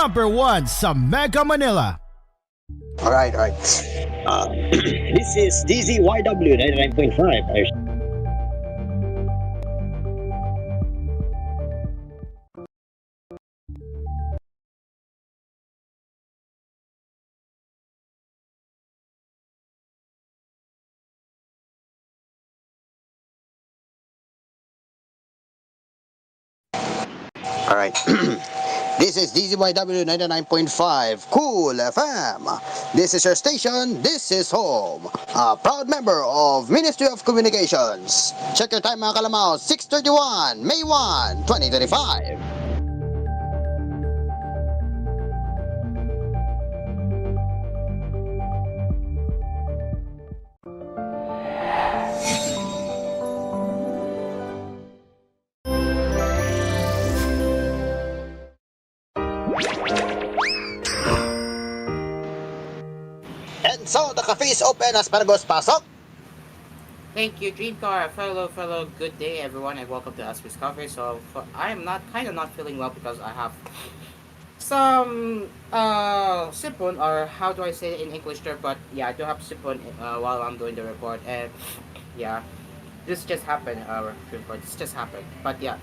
number one sa Mega Manila. Alright, alright. This is DZYW 99.5. Alright. This is DZYW 99.5 Cool FM. This is your station. This is home. A proud member of Ministry of Communications. Check your time mga kalamaw. 6:31 May 1, 2025. And so the cafe is open. Asparagus, pasok. Thank you, Dream Car. Fellow, good day, everyone, and welcome to Asphere's Coffee. So, I am not kind of not feeling well because I have some sipon, or how do I say it in English term? But yeah, I do have sipon while I'm doing the report, and yeah, this just happened. Dream Car, this just happened. But yeah,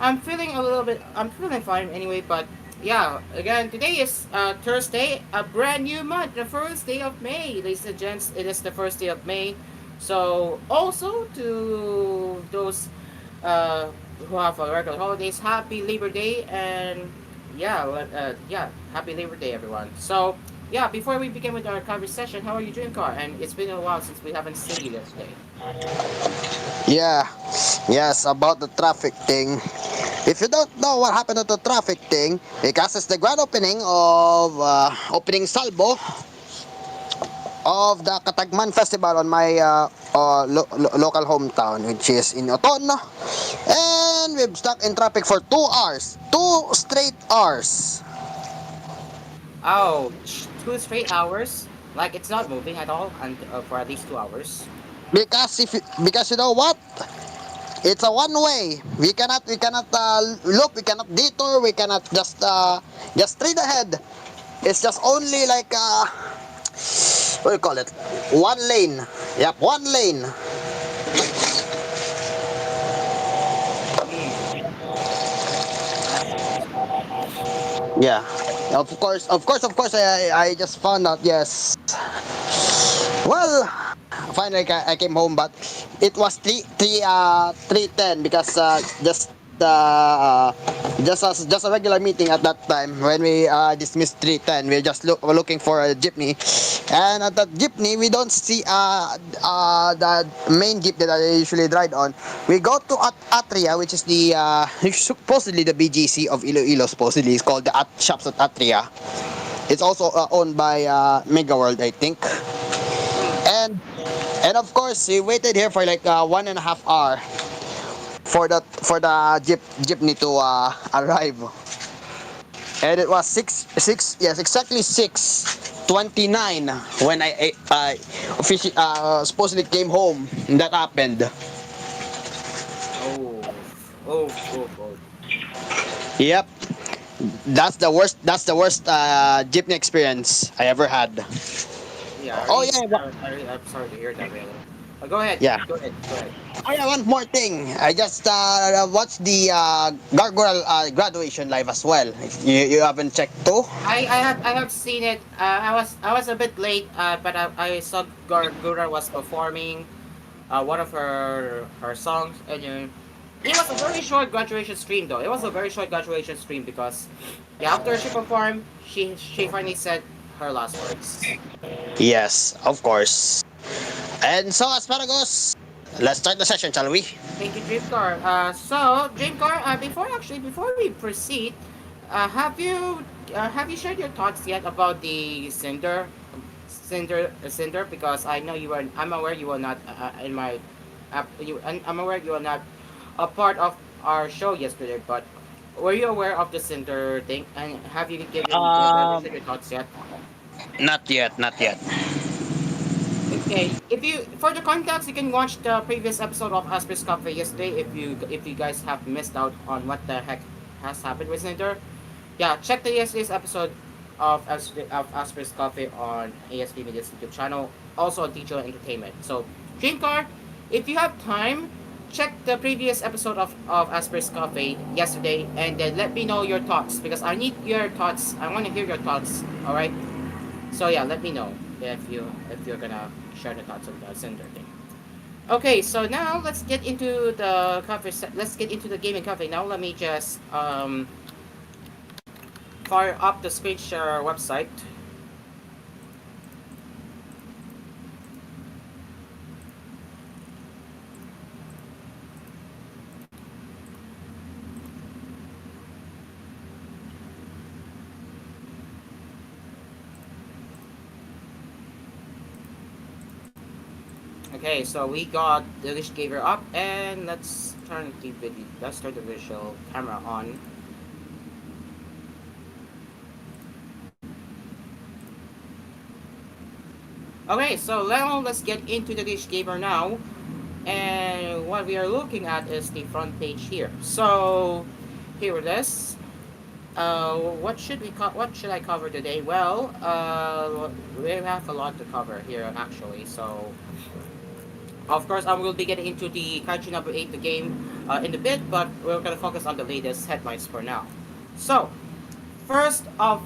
I'm feeling a little bit. I'm feeling fine anyway. But yeah, again, today is Thursday, a brand new month, the first day of May, ladies and gents. It is the first day of May. So also to those uh, who have a regular holidays, happy Labor Day, and yeah, happy Labor Day, everyone. So yeah, before we begin with our conversation, how are you doing, Car? And it's been a while since we haven't seen you yesterday. Yeah, yes, about the traffic thing. If you don't know what happened to the traffic thing, because it's the grand opening of opening salvo of the Katagman Festival on my local hometown, which is in Oton. And we've stuck in traffic for 2 hours. 2 straight hours. Oh, 2 straight hours. Like it's not moving at all, and for at least 2 hours. Because you know what? It's a one way. We cannot look, we cannot detour, we cannot just straight ahead. It's just only like what do you call it? One lane. Yep, one lane. Hmm. I see. Yeah. Of course, I just found out, yes. Well, finally I came home, but it was 3:10 because just a regular meeting at that time. When we dismissed 3:10, we're just looking for a jeepney, and at that jeepney we don't see the main jeep that I usually ride on. We go to Atria, which is the supposedly the BGC of Iloilo. Supposedly, it's called the Shops at Atria. It's also owned by Mega World, I think. Hmm. And and of course, we waited here for like 1.5 hours for the jeepney to arrive. And it was exactly 6:29 when I officially supposedly came home. That happened. Oh, oh. Yep, that's the worst jeepney experience I ever had. Yeah, Oh yeah, I'm sorry to hear that, really. Go ahead. yeah. Go ahead. Oh yeah, one more thing. I just watched the Gargoyle graduation live as well. You haven't checked too? I have seen it. I was a bit late, but I saw Gura was performing one of her songs, and it was a very short graduation stream though. It was a very short graduation stream because yeah, after she performed, she finally said her last words. Yes, of course. And so, Asparagus, let's start the session, shall we? Thank you, Dreamcar. So Dreamcar, before we proceed, have you shared your thoughts yet about the Cinder? Because I know I'm aware you were not in my, I'm aware you were not a part of our show yesterday. But were you aware of the Cinder thing? And have you Um, shared your thoughts yet? Not yet, not yet. Okay, if you for the context, you can watch the previous episode of Aspers Cafe yesterday if you guys have missed out on what the heck has happened with Cinder. Yeah, check the yesterday's episode of Aspher's Coffee on AspMedia's YouTube channel, also on Digital Entertainment. So, Dreamcar, if you have time, check the previous episode of Aspher's Coffee yesterday, and then let me know your thoughts because I need your thoughts. I want to hear your thoughts. All right. So yeah, let me know if you're gonna share the thoughts of the Cinder thing. Okay, so now let's get into the let's get into the gaming cafe. Now let me just fire up the screen share website. Okay, so we got the Wish Gaver up, and let's turn the visual camera on. Okay, so now let's get into the Wish Gaver now, and what we are looking at is the front page here. So here it is. What should I cover today? Well, we have a lot to cover here actually. So, of course, I will be getting into the Kaiju number 8, the game, in a bit, but we're gonna focus on the latest headlines for now. So, first of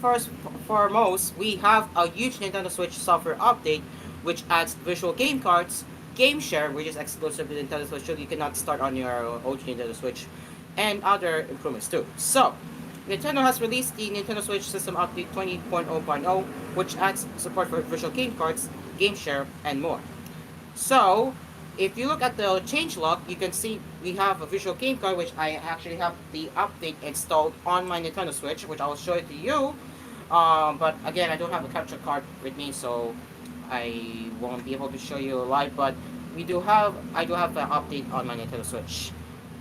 first foremost, we have a huge Nintendo Switch software update, which adds visual game cards, game share, which is exclusive to Nintendo Switch, so you cannot start on your OG Nintendo Switch, and other improvements too. So, Nintendo has released the Nintendo Switch System Update 20.0.0, which adds support for visual game cards, game share, and more. So, if you look at the changelog, you can see we have a visual game card, which I actually have the update installed on my Nintendo Switch, which I'll show it to you. But again, I don't have a capture card with me, so I won't be able to show you live. But I do have the update on my Nintendo Switch.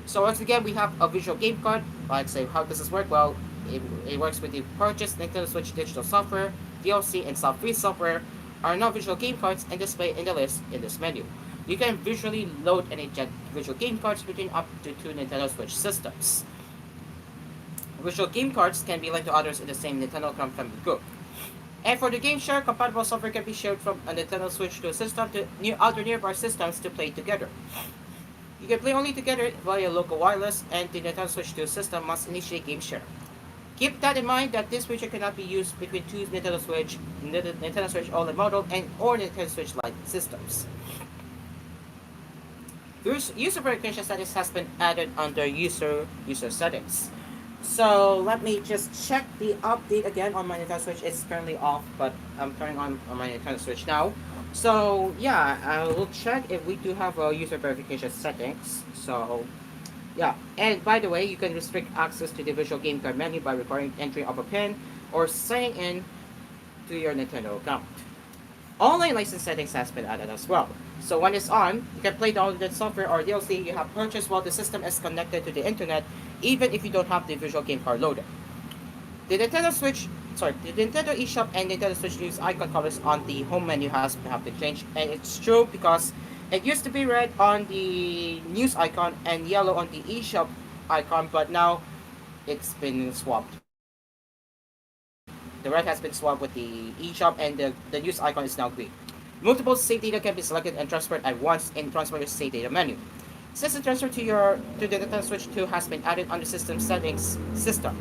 So once again, we have a visual game card. Let's say, how does this work? Well, it works with the purchased Nintendo Switch digital software, DLC, and soft-free software are now visual game cards and displayed in the list in this menu. You can visually load and eject visual game cards between up to two Nintendo Switch systems. Visual game cards can be linked to others in the same Nintendo family group. And for the game share, compatible software can be shared from a Nintendo Switch to a system to other nearby systems to play together. You can play only together via local wireless, and the Nintendo Switch 2 system must initiate game share. Keep that in mind that this feature cannot be used between two Nintendo Switch OLED model and or Nintendo Switch Lite systems. User verification settings has been added under user settings. So let me just check the update again on my Nintendo Switch. It's currently off, but I'm turning on my Nintendo Switch now. So yeah, I will check if we do have a user verification settings. So yeah, and by the way, you can restrict access to the visual game card menu by requiring entry of a PIN or signing in to your Nintendo account. Online license settings has been added as well. So when it's on, you can play downloaded software or DLC you have purchased while the system is connected to the internet, even if you don't have the visual game card loaded. The Nintendo eShop and Nintendo Switch News icon colors on the home menu have been changed, and it's true because it used to be red on the news icon and yellow on the eShop icon, but now it's been swapped. The red has been swapped with the eShop, and the news icon is now green. Multiple save data can be selected and transferred at once in Transfer Your Save Data menu. System transfer to the Nintendo Switch 2 has been added under System Settings system.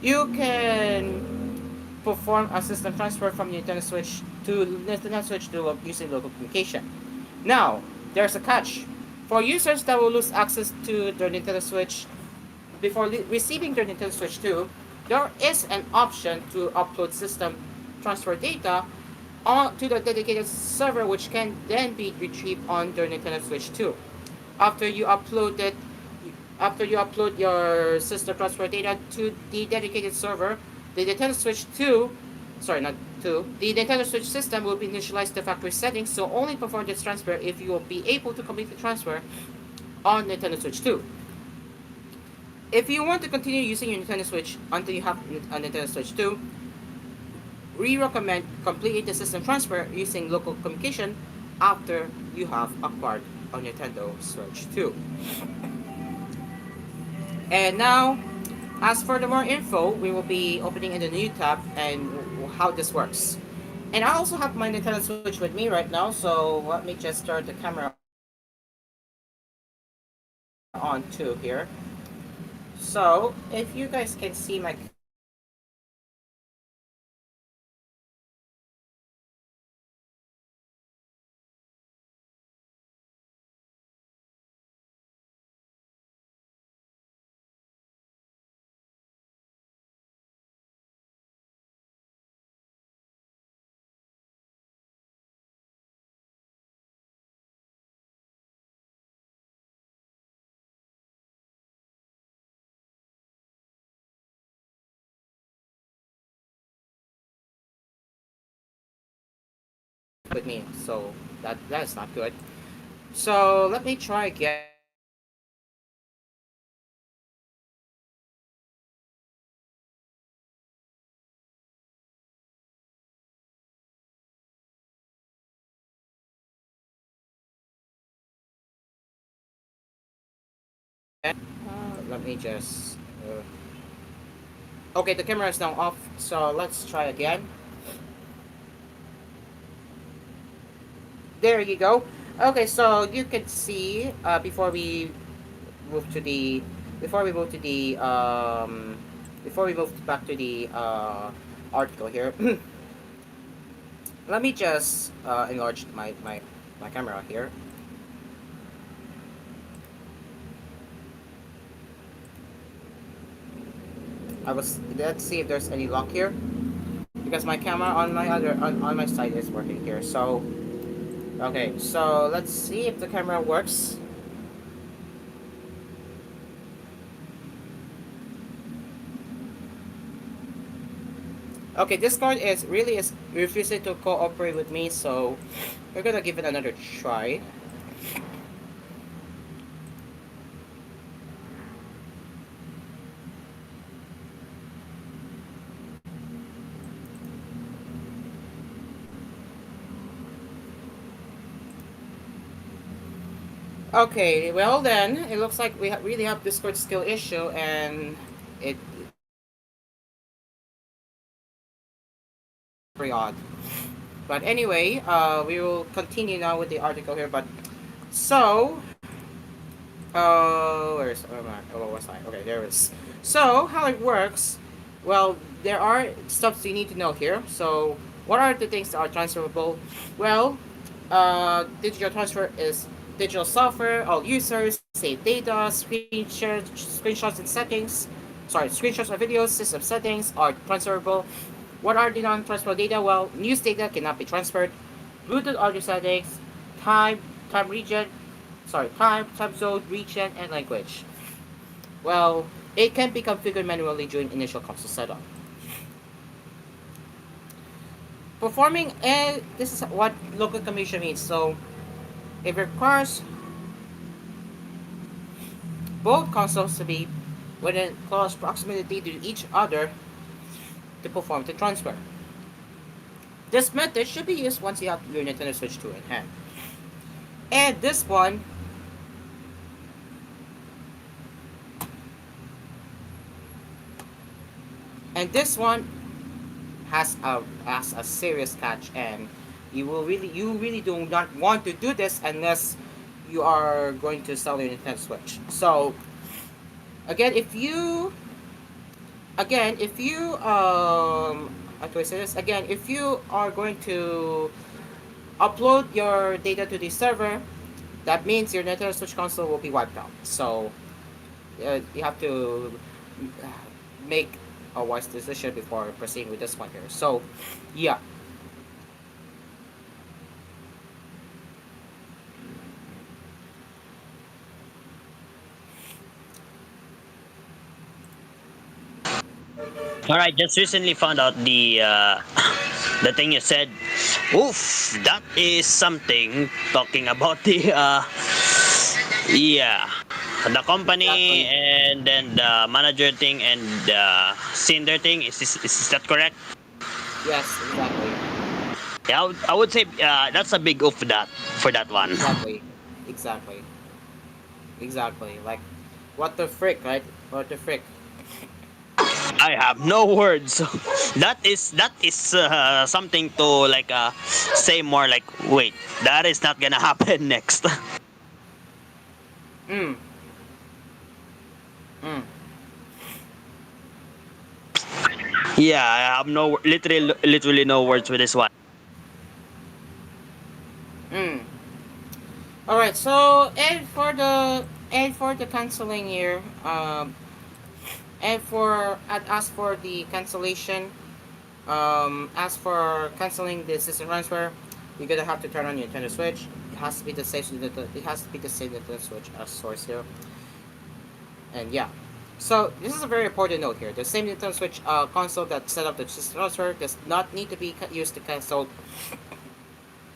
You can perform a system transfer from Nintendo Switch to Nintendo Switch 2 using local communication. Now, there's a catch. For users that will lose access to their Nintendo Switch before receiving their Nintendo Switch 2, there is an option to upload system transfer data to the dedicated server, which can then be retrieved on their Nintendo Switch 2. After you upload it, After you upload your system transfer data to the dedicated server, the Nintendo Switch 2, sorry, not 2, the Nintendo Switch system will be initialized to factory settings, so only perform this transfer if you will be able to complete the transfer on Nintendo Switch 2. If you want to continue using your Nintendo Switch until you have a Nintendo Switch 2, we recommend completing the system transfer using local communication after you have acquired a Nintendo Switch 2. And now, As for the more info, we will be opening in the new tab and how this works. And I also have my Nintendo Switch with me right now, so let me just start the camera on too here. So if you guys can see my camera on my other on my side is working here. So with me, so that is not good. So let me try again. Let me just. Okay, the camera is now off, so let's try again. There you go. Okay, so you can see move to the before we move to the before we move back to the article here. Let me just enlarge my camera here. Let's see if there's any luck here because my camera on my side is working here. So okay, so let's see if the camera works. Okay, Discord is refusing to cooperate with me, so we're gonna give it another try. Okay, well then, it looks like we really have Discord skill issue, and it very odd. But anyway, we will continue now with the article here. But so, where am I? Oh, what's I? Okay, there it is. So how it works? Well, there are stuff you need to know here. So what are the things that are transferable? Well, digital transfer is digital software. All users save data, screenshots and settings. Sorry, screenshots of videos, system settings are transferable. What are the non-transferable data? Well, news data cannot be transferred. Bluetooth audio settings, time, time region, time zone, region, and language. Well, it can be configured manually during initial console setup. Performing a this is what local commission means. So it requires both consoles to be within close proximity to each other to perform the transfer. This method should be used once you have your Nintendo Switch 2 in hand. And this one has a serious catch, and you really do not want to do this unless you are going to sell your Nintendo Switch. So again, if you how do I say this? Again, if you are going to upload your data to the server, that means your Nintendo Switch console will be wiped out. So you have to make a wise decision before proceeding with this one here. So, yeah. All right, just recently found out the thing you said. Oof, that is something. Talking about the yeah, the company Exactly. and then the manager thing and the Cinder thing. Is that correct? Yes, exactly. Yeah, I would say that's a big oof for that one. Exactly. Exactly. Exactly. Like, what the frick, right? What the frick? I have no words. That is something to like say more like wait, that is not gonna happen next. Mm. Mm. Yeah, I have no literally no words with this one. Mm. All right. So and for the canceling here, and for as for the cancellation, as for canceling the system transfer, you're gonna have to turn on your Nintendo Switch. It has to be the same. It has to be the same Nintendo Switch as source here. And yeah, so this is a very important note here. The same Nintendo Switch console that set up the system transfer does not need to be used to cancel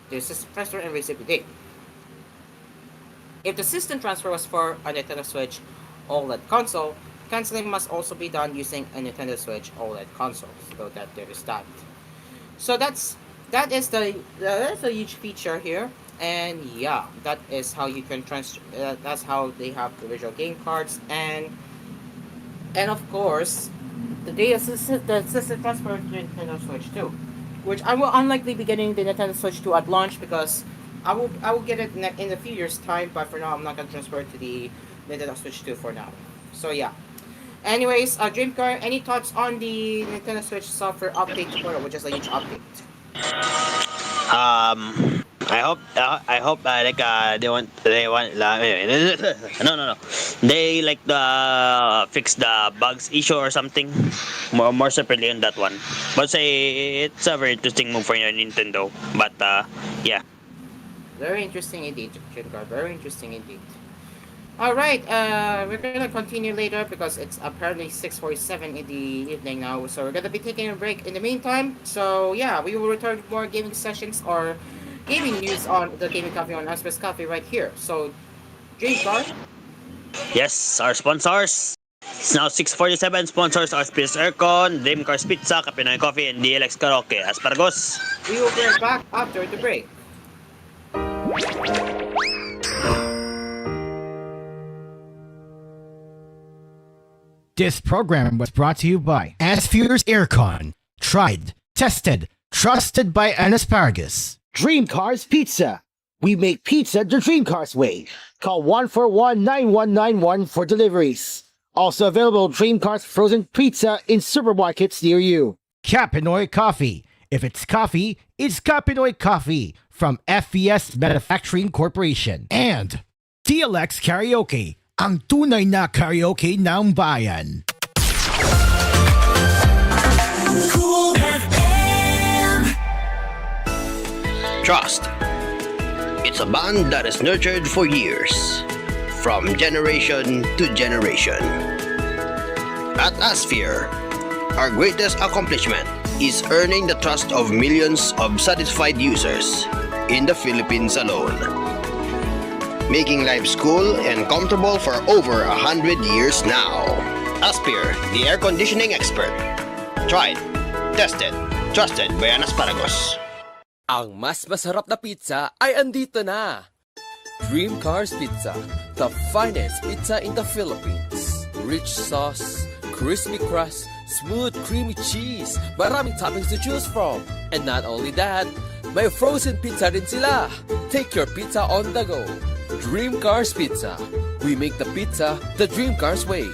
the system transfer and receive the date. If the system transfer was for a Nintendo Switch OLED console, canceling must also be done using a Nintendo Switch OLED console. So that there is that. So that's a huge feature here, and yeah, that is how you can that's how they have the visual game cards, and of course, the system transfer to Nintendo Switch 2, which I will unlikely be getting the Nintendo Switch 2 at launch because I will get it in a few years time, but for now I'm not gonna transfer it to the Nintendo Switch 2 for now. So yeah. Anyways, Dreamcar, any thoughts on the Nintendo Switch software update tomorrow, which is a huge update? I hope they want no, they like fix the bugs issue or something more separately on that one, but say it's a very interesting move for your Nintendo, but yeah. Very interesting indeed, Dreamcar. Very interesting indeed. All right, we're gonna continue later because it's apparently 6:47 in the evening now. So we're gonna be taking a break in the meantime. So yeah, we will return with more gaming sessions or gaming news on the Gaming Coffee on Asphere Coffee right here. So, Dreamcar. Yes, our sponsors. It's now 6:47. Sponsors are Space Aircon, Dreamcars Pizza, Kapinoy Coffee, and DLX Karaoke. Asparagos. We will be back after the break. This program was brought to you by Asphere's Aircon. Tried, tested, trusted by an asparagus. Dream Cars Pizza. We make pizza the Dream Cars way. Call 141-9191 for deliveries. Also available Dream Cars frozen pizza in supermarkets near you. Kapinoy Coffee. If it's coffee, it's Kapinoy Coffee from FES Manufacturing Corporation. And DLX Karaoke, ang tunay na karaoke ng bayan. Cool FM. Trust. It's a bond that is nurtured for years, from generation to generation. At Asphere, our greatest accomplishment is earning the trust of millions of satisfied users in the Philippines alone. Making life cool and comfortable for over 100 years now. Asphere, the air conditioning expert. Tried, tested, trusted by an asparagus. Ang mas masarap na pizza ay andito na! Dream Cars Pizza, the finest pizza in the Philippines. Rich sauce, crispy crust, smooth creamy cheese, maraming toppings to choose from. And not only that, may frozen pizza rin sila. Take your pizza on the go. Dream Cars Pizza. We make the pizza the Dream Cars way.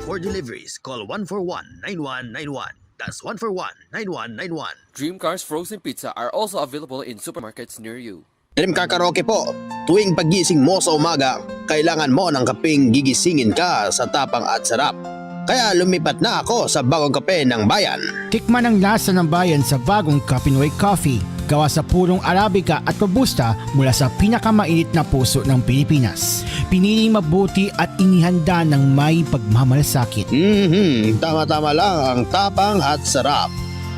For deliveries, call 141-9191. That's 141-9191. Dream Cars Frozen Pizza are also available in supermarkets near you. Dreamcar Karaoke po. Tuwing pagising mo sa umaga, kailangan mo ng kapeng gigisingin ka sa tapang at sarap. Kaya lumipat na ako sa bagong kape ng bayan. Tikman ang lasa ng bayan sa bagong Kapinoy Coffee. Gawa sa purong Arabica at Robusta mula sa pinakamainit na puso ng Pilipinas. Piniling mabuti at inihanda ng may pagmamalasakit. Tama-tama lang ang tapang at sarap.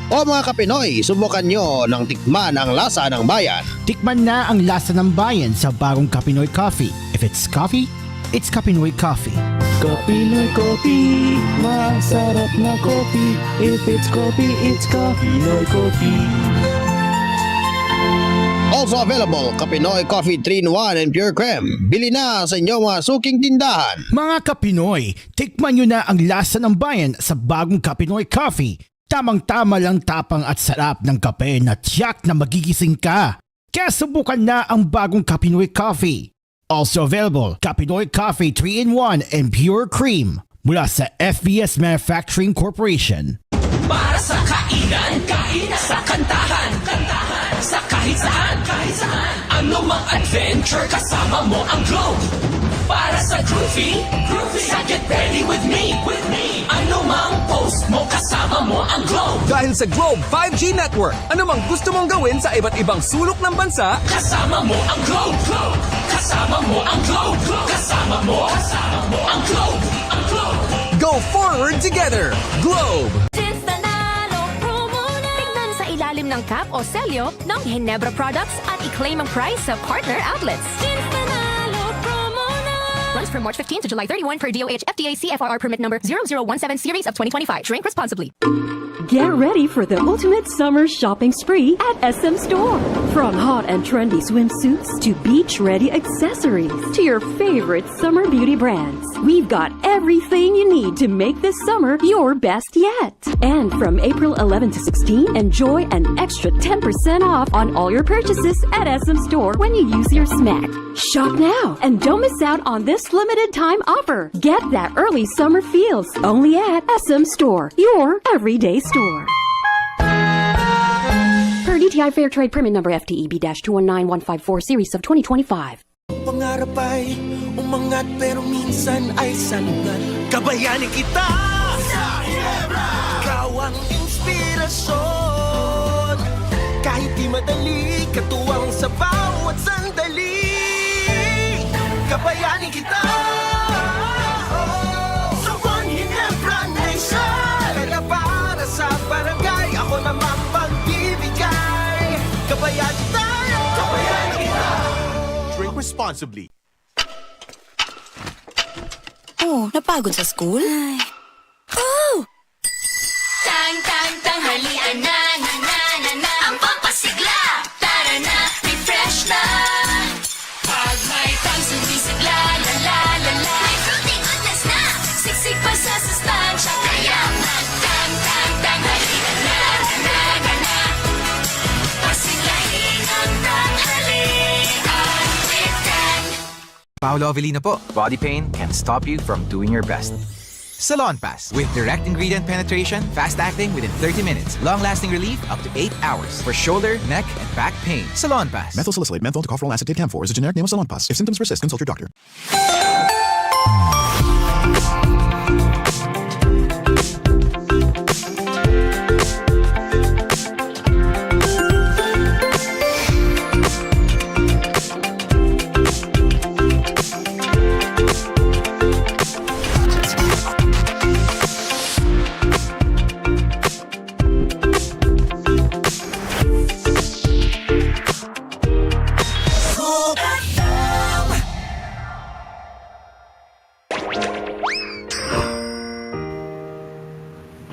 O mga Kapinoy, subukan nyo ng tikman ang lasa ng bayan. Tikman na ang lasa ng bayan sa bagong Kapinoy Coffee. If it's coffee, it's Kapinoy Coffee. Kapinoy Coffee, masarap na coffee. If it's coffee, it's Kapinoy Coffee. O Also available, Kapinoy Coffee 3-in-1 and Pure Creme. Bili na sa inyong mga suking tindahan. Mga Kapinoy, tikman nyo na ang lasa ng bayan sa bagong Kapinoy Coffee. Tamang-tama lang tapang at sarap ng kape na tiyak na magigising ka. Kaya subukan na ang bagong Kapinoy Coffee. Also available, Kapinoy Coffee 3-in-1 and Pure Cream mula sa FBS Manufacturing Corporation. Para sa kainan, sa kantahan, sa kahit saan, ano mang adventure, kasama mo ang Globe. Para sa groovy, sa Get Ready With Me, ano mang post mo, kasama mo ang Globe. Dahil sa Globe 5G Network, anumang gusto mong gawin sa iba't ibang sulok ng bansa, Kasama mo ang Globe, kasama mo ang Globe, kasama mo ang Globe, go forward together! Globe! Tignan sa ilalim ng cap o selyo ng Ginebra products at i-claim ang price sa partner outlets. Runs from March 15 to July 31 per DOH FDA CFRR permit number 0017 series of 2025. Drink responsibly. Get ready for the ultimate summer shopping spree at SM Store. From hot and trendy swimsuits to beach-ready accessories to your favorite summer beauty brands, we've got everything you need to make this summer your best yet. And from April 11 to 16, enjoy an extra 10% off on all your purchases at SM Store when you use your SMAC. Shop now and don't miss out on this limited time offer. Get that early summer feels only at SM Store, your everyday store. Per DTI Fair Trade Permit number FTEB-219154 series of 2025. Pangarap ay umangat pero minsan ay sanungat. Kabayanin kita sa Ginebra, ikaw ang inspirasyon. Kahit di madali, katuwang sa bawat sandali. Kabayanin kita sa One Ginebra Nation. Kaya para sa barangay, ako naman pagbibigay. Kabayanin tayo, kabayanin kita. Drink responsibly. Oh, napagod sa school? Ay. Oh! Tanghalian na, ang pampasigla. Tara na, refresh na. Pag may pangsumisigla, la. May fruity goodness na, siksik pa sa sustansya. Kaya tanghalian na. Pasiglahin ang tanghalian with Dan. Paolo Avellino po. Body pain can stop you from doing your best. Salon Pass. With direct ingredient penetration, fast acting within 30 minutes, long-lasting relief up to 8 hours for shoulder, neck, and back pain. Salon Pass. Methyl salicylate menthol tocopherol acetate camphor is a generic name of Salon Pass. If symptoms persist, consult your doctor.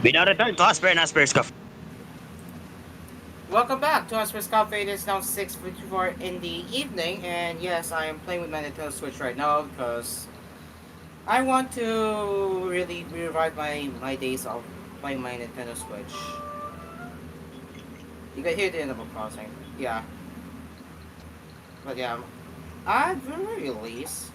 We now return to Asphere and Asphere's Coffee. Welcome back to Asphere's Cafe. It is now 6:54 in the evening, and yes, I am playing with my Nintendo Switch right now because I want to really revive my days of playing my Nintendo Switch. You can hear the Animal Crossing, yeah. But yeah, at the very least,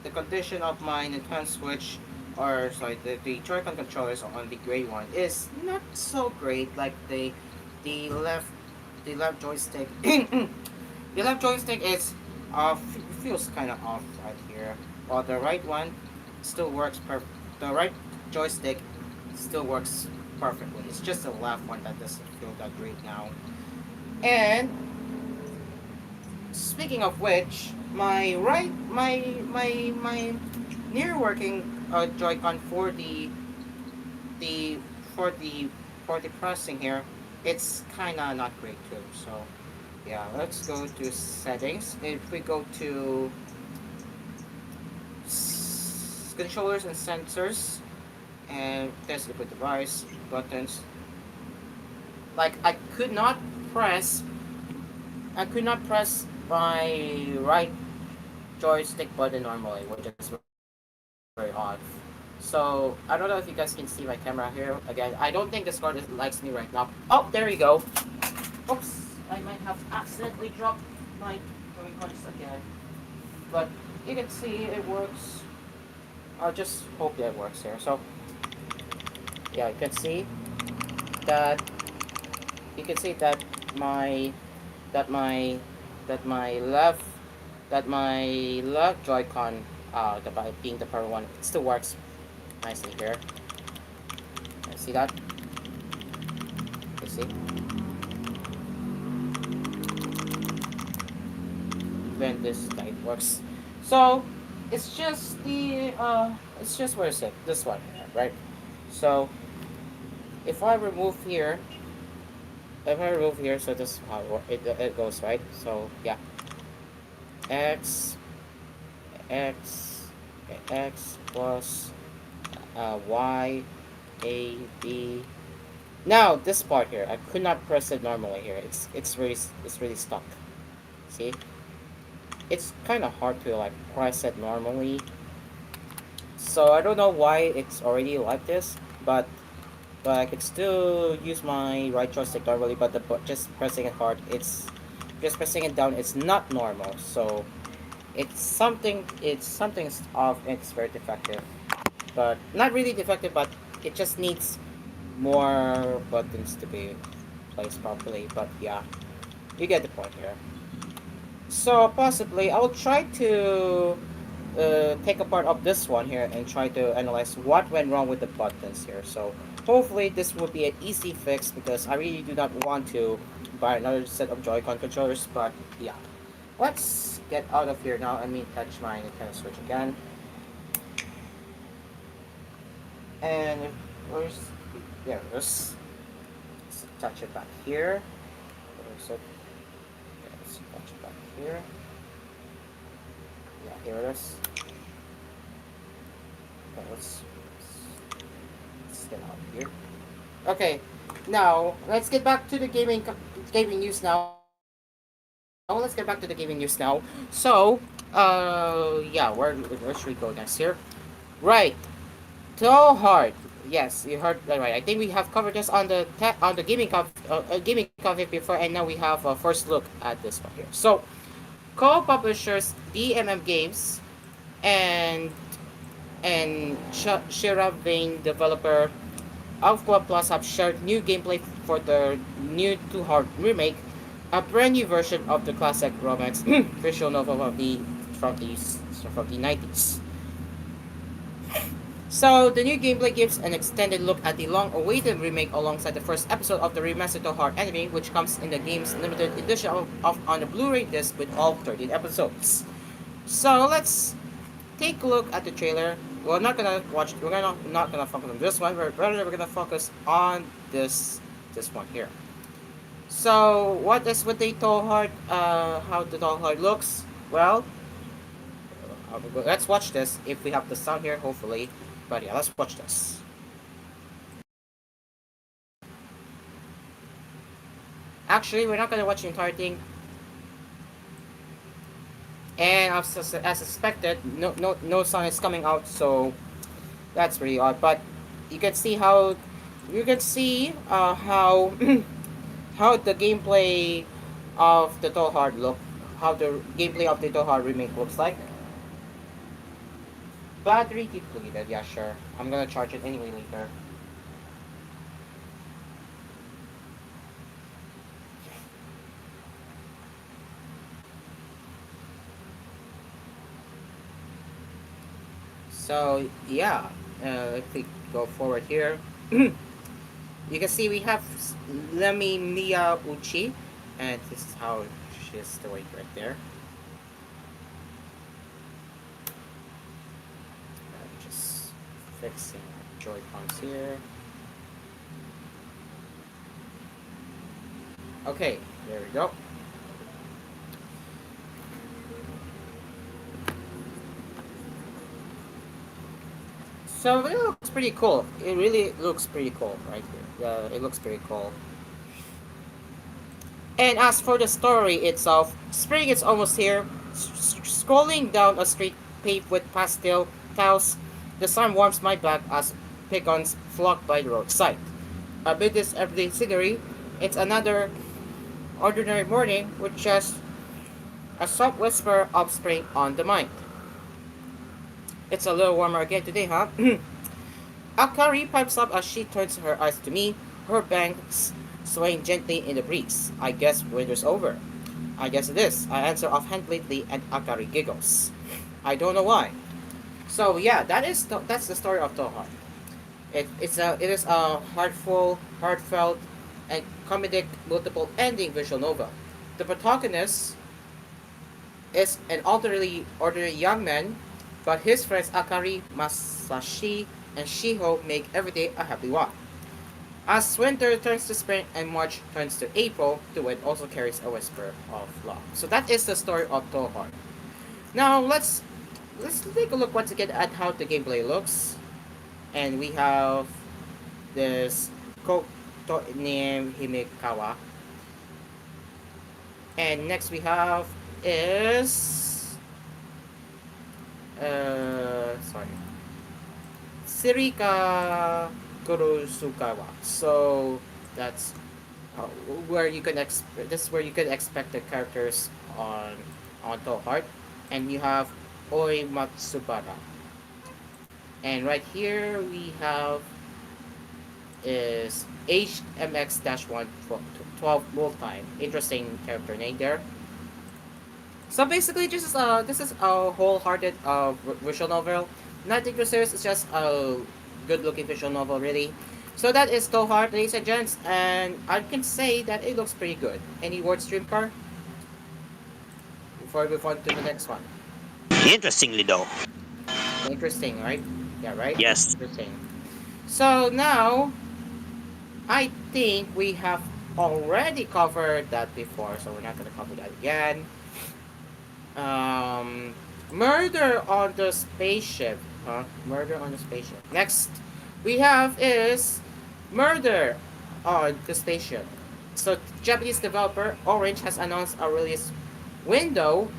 the condition of my Nintendo Switch, or sorry, the Joy-Con controllers on the gray one is not so great. Like the left joystick, the left joystick is feels kind of off right here, while the right one still works the right joystick still works perfectly. It's just the left one that doesn't feel that great now. And speaking of which, my near working Joy-Con for the pressing here, it's kinda not great too. So yeah, let's go to settings. If we go to controllers and sensors and test input device buttons, like I could not press I could not press my right joystick button normally, which is very odd. So I don't know if you guys can see my camera here. Again, I don't think Discord likes me right now. Oh, there we go. Oops, I might have accidentally dropped my memory cards again. But you can see it works. I'll just hope that it works here. So yeah, you can see that my that my that my left that my left Joy-Con, being the power one, it still works nicely here. See that? You see? Then this side works. So it's just where is it? This one, right? So if I remove here, so this is how it goes, right? So yeah, x x x plus y a b. Now this part here, I could not press it normally here. It's really stuck. See, it's kind of hard to like press it normally. So I don't know why it's already like this, but I could still use my right joystick normally. But just pressing it hard, just pressing it down. It's not normal. So it's something off. It's very defective, but not really defective. But it just needs more buttons to be placed properly. But yeah, you get the point here. So possibly I will try to take apart of this one here and try to analyze what went wrong with the buttons here. So hopefully this will be an easy fix because I really do not want to buy another set of Joy-Con controllers. But yeah, let's get out of here now. I mean, touch my Nintendo Switch again. And where's there it is. Let's touch it back here. Where's it? Okay, let's touch it back here. Yeah, here it is. Okay, let's get out of here. Okay, now let's get back to the gaming news now. Let's get back to the gaming news now. So, yeah, where should we go next here? Right, Too Hard. Yes, you heard that right. I think we have covered this on the gaming coffee before, and now we have a first look at this one here. So, co-publishers DMM Games and Shira Vane, developer of Club Plus, have shared new gameplay for the new Too Hard remake, a brand new version of the classic romance visual novel from the 90s. So the new gameplay gives an extended look at the long-awaited remake alongside the first episode of the remastered Too Hard anime, which comes in the game's limited edition on a Blu-ray disc with all 13 episodes. So let's take a look at the trailer. We're not gonna focus on this one. We're gonna focus on this one here. So what is with the Too Hard? How the Too Hard looks? Well, let's watch this. If we have the sound here, hopefully. But yeah, let's watch this. Actually, we're not gonna watch the entire thing. And as suspected, no sound is coming out, so that's really odd. But you can see how how how the gameplay of the Too Hard how the gameplay of the Too Hard remake looks like. Battery depleted, yeah, sure. I'm gonna charge it anyway later. So yeah, if we go forward here, you can see we have Lemi Mia Uchi, and this is how she's doing right there. Just fixing Joy-Cons here. Okay, there we go. So it looks pretty cool. It really looks pretty cool right here. Yeah, it looks pretty cool. And as for the story itself, spring is almost here. Scrolling down a street paved with pastel tiles, the sun warms my back as pagans flock by the roadside. Amid this everyday scenery, it's another ordinary morning with just a soft whisper of spring on the mind. It's a little warmer again today, huh? Akari pipes up as she turns her eyes to me, her bangs swaying gently in the breeze. I guess winter's over. I guess it is. I answer offhandedly and Akari giggles. I don't know why. So yeah, that's the story of Tohar. It is a heartful, heartfelt, and comedic multiple ending visual novel. The protagonist is an ordinary young man, but his friends Akari, Masashi, and Shiho make every day a happy one. As winter turns to spring and March turns to April, the wind also carries a whisper of love. So that is the story of Tohar. Now let's take a look once again at how the gameplay looks. And we have this Koto named Himekawa. And next we have is sorry, Sirika Kurosukawa. So that's where you can this is where you can expect the characters on Tohart. And you have Oi Matsubara. And right here we have is HMX-1 12 multi. Interesting character name there. So basically, this is a wholehearted visual novel. Nothing too serious. It's just a good-looking visual novel, really. So that is Tohart, ladies and gents, and I can say that it looks pretty good. Any words, Dreamcar? Before we move on to the next one. Interestingly, though. Interesting, right? Yeah, right? Yes. Interesting. So now, I think we have already covered that before, so we're not going to cover that again. Murder on the spaceship. Huh? Murder on the spaceship. Next, we have is Murder on the Spaceship. So, Japanese developer Orange has announced a release window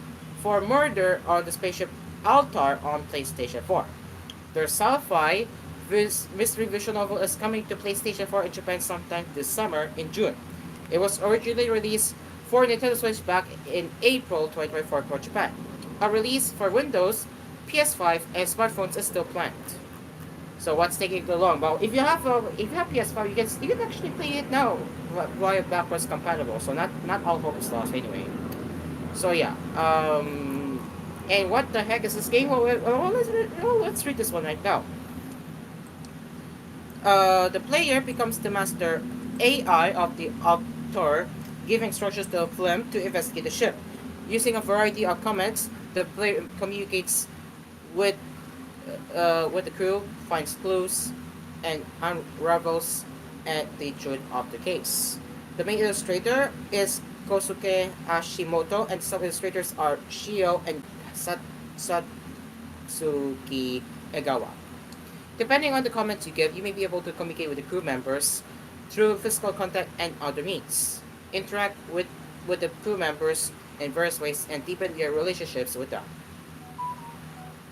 for Murder on the Spaceship Altar on PlayStation 4. Their sci-fi mystery visual novel is coming to PlayStation 4 in Japan sometime this summer in June. It was originally released for Nintendo Switch back in April 2024 for Japan. A release for Windows, PS5, and smartphones is still planned. So what's taking so long? Well, if you have PS5, you can actually play it now via backwards compatible. So not all hope is lost anyway. So yeah. And what the heck is this game? Let's read this one right now. The player becomes the master AI of the author, giving instructions to the film to investigate the ship. Using a variety of commands, the player communicates with the crew, finds clues, and unravels at the truth of the case. The main illustrator is Kosuke Hashimoto, and some illustrators are Shio and Satsuki Egawa. Depending on the comments you give, you may be able to communicate with the crew members through physical contact and other means. Interact with the crew members in various ways and deepen your relationships with them.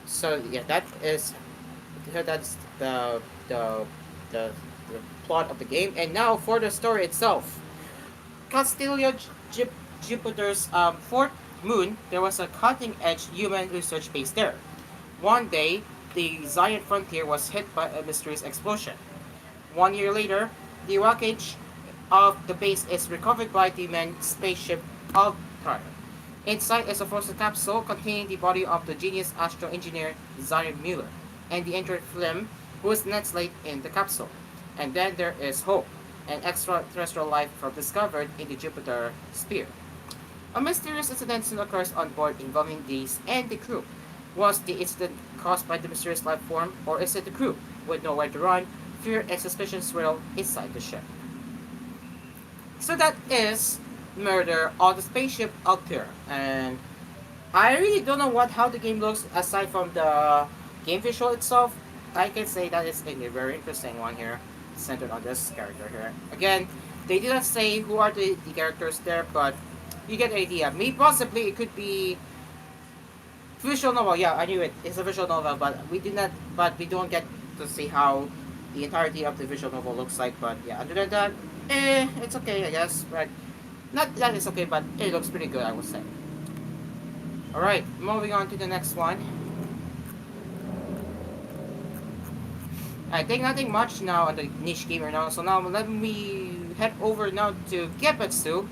So yeah, that's the plot of the game. And now for the story itself. Castillo Jupiter's fourth moon, there was a cutting-edge human research base there. One day, the Zion frontier was hit by a mysterious explosion. 1 year later, the wreckage of the base is recovered by the manned spaceship Altar. Inside is a frozen capsule containing the body of the genius astro engineer Zion Mueller and the entered film who is nestled in the capsule. And then there is hope. An extraterrestrial life form discovered in the Jupiter sphere. A mysterious incident soon occurs on board involving these and the crew. Was the incident caused by the mysterious life form, or is it the crew with nowhere to run? Fear and suspicion swirl inside the ship. So that is Murder on the Spaceship Altair, and I really don't know how the game looks aside from the game visual itself. I can say that it's a very interesting one here, centered on this character here. Again, They didn't say who are the characters there, but you get the idea. Maybe possibly it could be visual novel. Yeah, I knew it. It's a visual novel, but we don't get to see how the entirety of the visual novel looks like. But yeah, other than that, it's okay, I guess. Right? Not that it's okay, but it looks pretty good, I would say. All right, moving on to the next one. I think nothing much now on the niche gamer now. So now let me head over now to Gepetsu.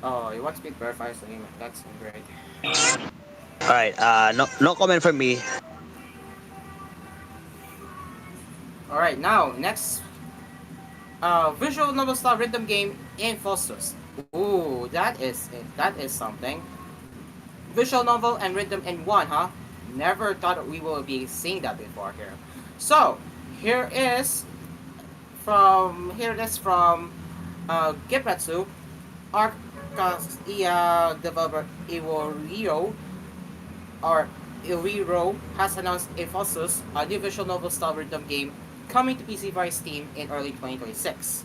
Oh, he wants me to verify his name. That's great. Alright, no comment from me. Alright, now, next. Visual novel style rhythm game in Foster's. Ooh, that is it. That is something. Visual novel and rhythm in one, huh? Never thought we will be seeing that before here. So, here is from Gepetsu. Arcasia developer Iworiro has announced a Fosus, a new visual novel style rhythm game coming to PC via Steam in early 2026.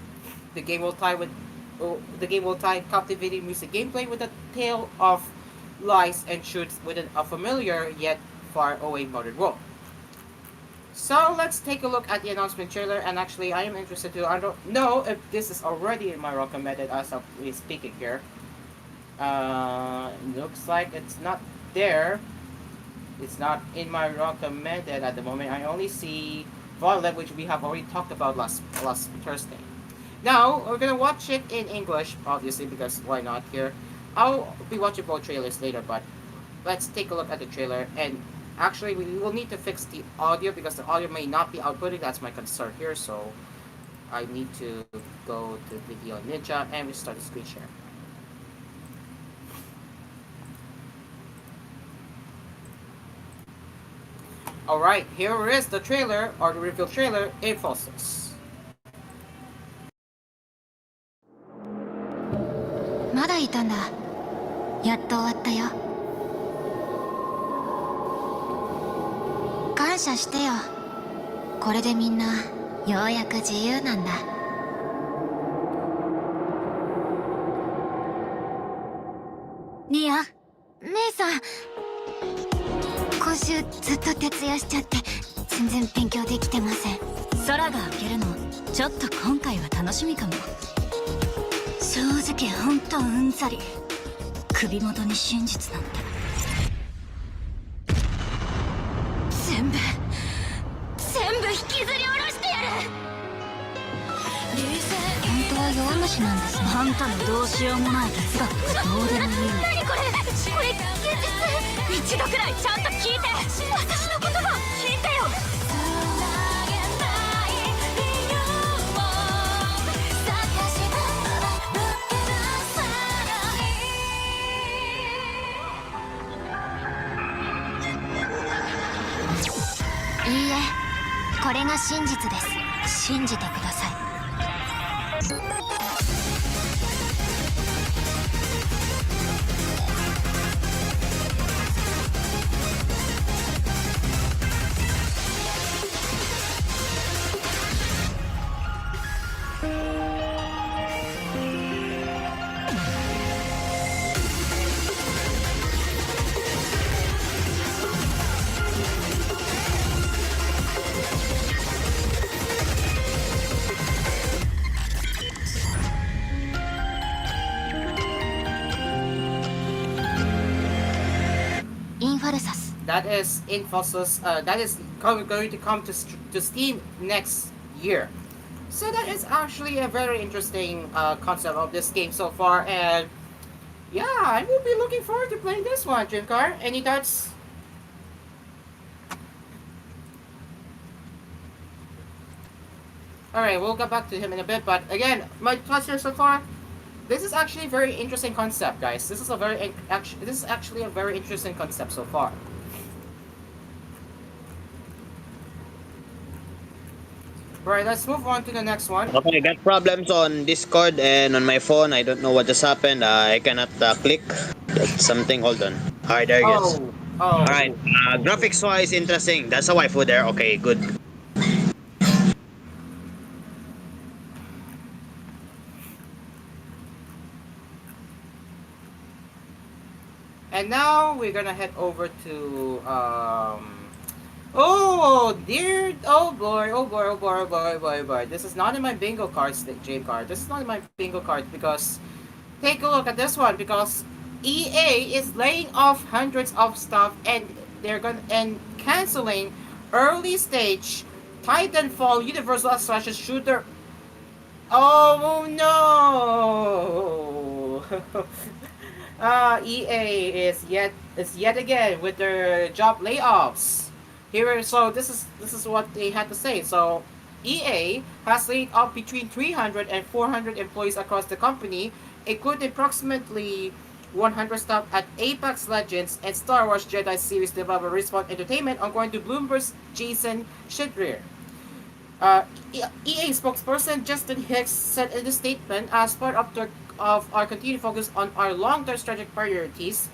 The game will tie captivating music gameplay with a tale of lies and shoots within a familiar yet far away modern world. So let's take a look at the announcement trailer, and actually I am interested to, I don't know if this is already in my recommended as of speaking here. Looks like it's not there. It's not in my recommended at the moment. I only see Violet, which we have already talked about last Thursday. Now, we're gonna watch it in English, obviously, because why not here? I'll be watching both trailers later, but let's take a look at the trailer. And actually, we will need to fix the audio because the audio may not be outputting. That's my concern here, so I need to go to Video Ninja and restart the screen share. Alright, here is the trailer, or the reveal trailer, in Fossils. まだいたんだ。やっと終わったよ。感謝してよ。これでみんなようやく自由なんだ。リア、姉さん。今週ずっと徹夜しちゃって全然勉強できてません。空が明けるのちょっと今回は楽しみかも。正直ほんとうんざり。首元に真実なんて全部引きずり下ろしてやる。本当は弱虫なんですね。あんたのどうしようもない哲学はどうでもいいの。何これ現実。一度くらいちゃんと聞いて。私の言葉聞いてよ。いいえ、これが真実です。信じてください。That is Infosys. That is going to come to Steam next year. So that is actually a very interesting concept of this game so far, and yeah, I will be looking forward to playing this one. Dreamcar, any thoughts? Alright, we'll get back to him in a bit, but again, my thoughts here so far. This is actually a very interesting concept, guys. This is actually a very interesting concept so far. Right, let's move on to the next one. Okay, got problems on Discord and on my phone. I don't know what just happened. I cannot click. That's something. Hold on. Alright, there it is. Alright, graphics wise, interesting. That's a waifu there. Okay, good. And now we're gonna head over to oh dear, oh boy, oh boy, oh boy, oh boy, oh boy, oh boy. This is not in my bingo cards, J card. This is not in my bingo card because take a look at this one because EA is laying off hundreds of staff and they're gonna and canceling early stage Titanfall Universal Strategy Shooter. Oh no! EA is yet again with their job layoffs. So this is what they had to say. So EA has laid off between 300 and 400 employees across the company, including approximately 100 staff at Apex Legends and Star Wars Jedi series developer Respawn Entertainment, according to Bloomberg's Jason Schreier. EA spokesperson Justin Hicks said in the statement, as part of our continued focus on our long-term strategic priorities,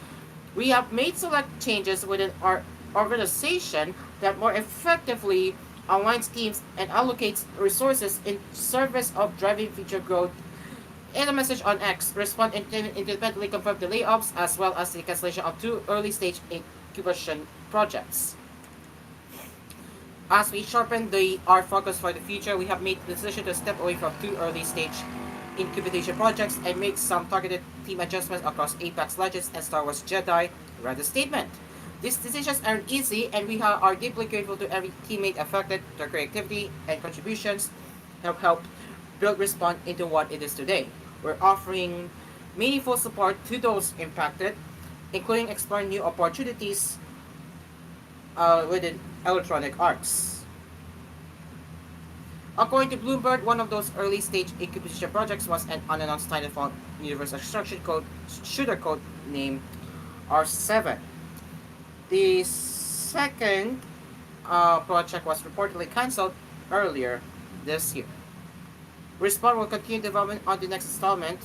we have made select changes within our organization that more effectively aligns teams and allocates resources in service of driving future growth. In a message on X, Respawn independently confirmed the layoffs as well as the cancellation of 2 early-stage incubation projects. As we sharpen our focus for the future, we have made the decision to step away from 2 early-stage incubation projects and make some targeted team adjustments across Apex Legends and Star Wars Jedi, read the statement. These decisions aren't easy, and we are deeply grateful to every teammate affected. Their creativity and contributions have helped build Respawn into what it is today. We're offering meaningful support to those impacted, including exploring new opportunities within Electronic Arts. According to Bloomberg, one of those early-stage incubation projects was an unannounced Titanfall Universal Shooter code named R7. The second project was reportedly cancelled earlier this year. Respawn will continue development on the next installment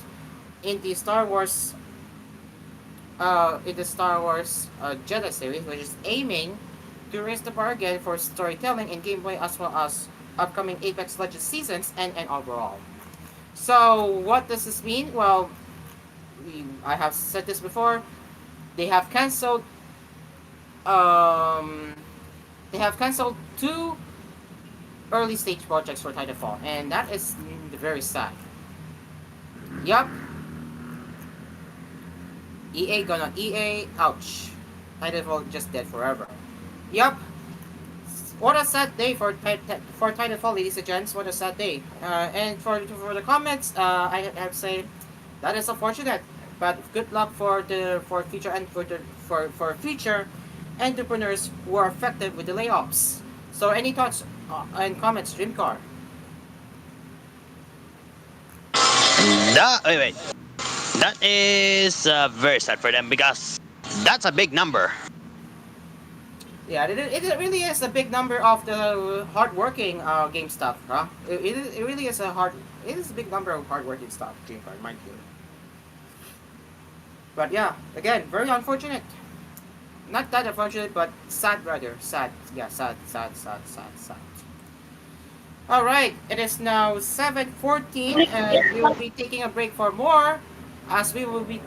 in the Star Wars Jedi series, which is aiming to raise the bar again for storytelling and gameplay as well as upcoming Apex Legends seasons and overall. So what does this mean? Well, I have said this before. They have cancelled 2 early stage projects for Titanfall, and that is very sad. Yup. EA, ouch. Titanfall just dead forever. Yup. What a sad day for Titanfall, ladies and gents. What a sad day. And for the comments, I have to say that is unfortunate. But good luck for future and for future entrepreneurs who are affected with the layoffs. So any thoughts and comments, Dreamcar? Wait. That is very sad for them because that's a big number. Yeah, it really is a big number of the hardworking game stuff, huh? It really is it is a big number of hardworking stuff, Dreamcar, mind you. But yeah, again, very unfortunate. Not that unfortunate, but sad rather. Sad. Yeah, sad. Alright, it is now 7:14 and we will be taking a break for more as we will be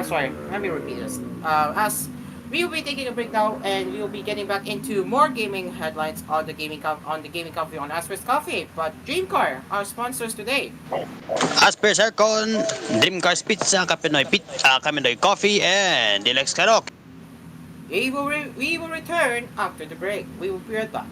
sorry, let me repeat this. As we will be taking a break now and we will be getting back into more gaming headlines on the gaming coffee on Asphere's Coffee. But Dreamcar, our sponsors today. Asphere Aircon, Dreamcast Pizza, Kaminoy Coffee, and Deluxe Karaoke. We will return after the break. We will be right back.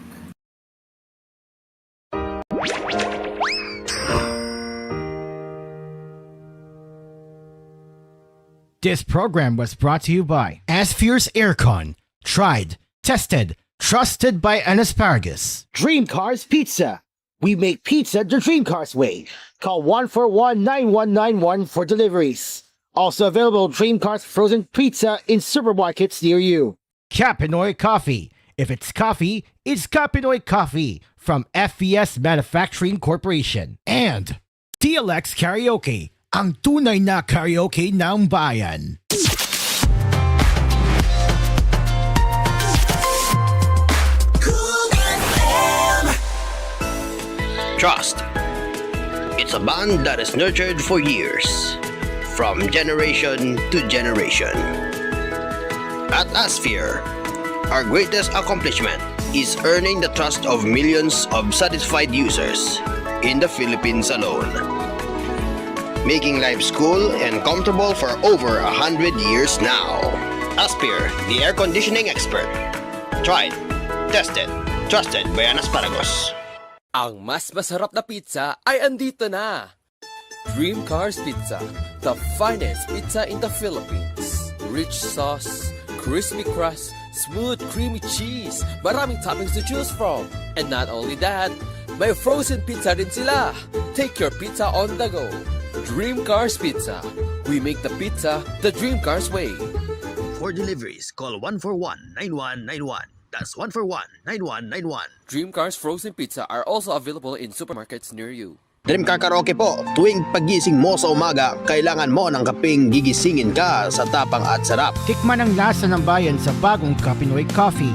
This program was brought to you by Asphere's Aircon. Tried, tested, trusted by an asparagus. Dream Cars Pizza. We make pizza the Dream Cars way. Call 141-9191 for deliveries. Also available Dream Cars frozen pizza in supermarkets near you. Capinoy Coffee. If it's coffee, it's Kapinoy Coffee from FES Manufacturing Corporation. And TLX Karaoke, ang tunay na karaoke ng bayan. Trust. It's a bond that is nurtured for years, from generation to generation. At Asphere, our greatest accomplishment is earning the trust of millions of satisfied users in the Philippines alone, making life cool and comfortable for over 100 years now. Asphere, the air conditioning expert. Tried, tested, trusted by an asparagus. Ang mas masarap na pizza ay andito na! Dream Cars Pizza, the finest pizza in the Philippines. Rich sauce, crispy crust, smooth creamy cheese, maraming toppings to choose from. And not only that, may frozen pizza rin sila. Take your pizza on the go. Dream Cars Pizza. We make the pizza the Dream Cars way. For deliveries, call 141-9191. That's 141-9191. Dream Cars Frozen Pizza are also available in supermarkets near you. Dream Car Karaoke po, tuwing pagising mo sa umaga, kailangan mo ng kapeng gigisingin ka sa tapang at sarap. Tikman ang lasa ng bayan sa bagong Kapinoy Coffee.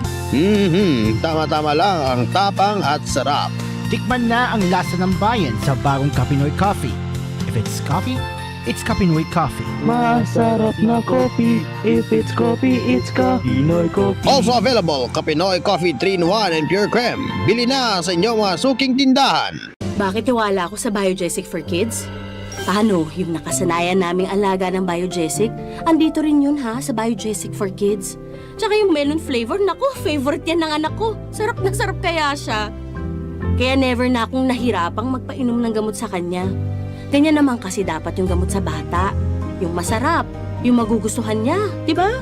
Tama-tama lang ang tapang at sarap. Tikman na ang lasa ng bayan sa bagong Kapinoy Coffee. If it's coffee, it's Kapinoy Coffee. Masarap na coffee. If it's coffee, it's Kapinoy Coffee. Also available, Kapinoy Coffee 3-in-1 and Pure Creme. Bili na sa inyong mga suking tindahan. Bakit tiwala ako sa Biogesic for Kids? Paano yung nakasanayan naming alaga ng Biogesic? Andito rin yun ha, sa Biogesic for Kids. Tsaka yung melon flavor, naku, favorite yan ng anak ko. Sarap na sarap kaya siya. Kaya never na akong nahirapang magpainom ng gamot sa kanya. Ganyan naman kasi dapat yung gamot sa bata. Yung masarap, yung magugustuhan niya, di ba?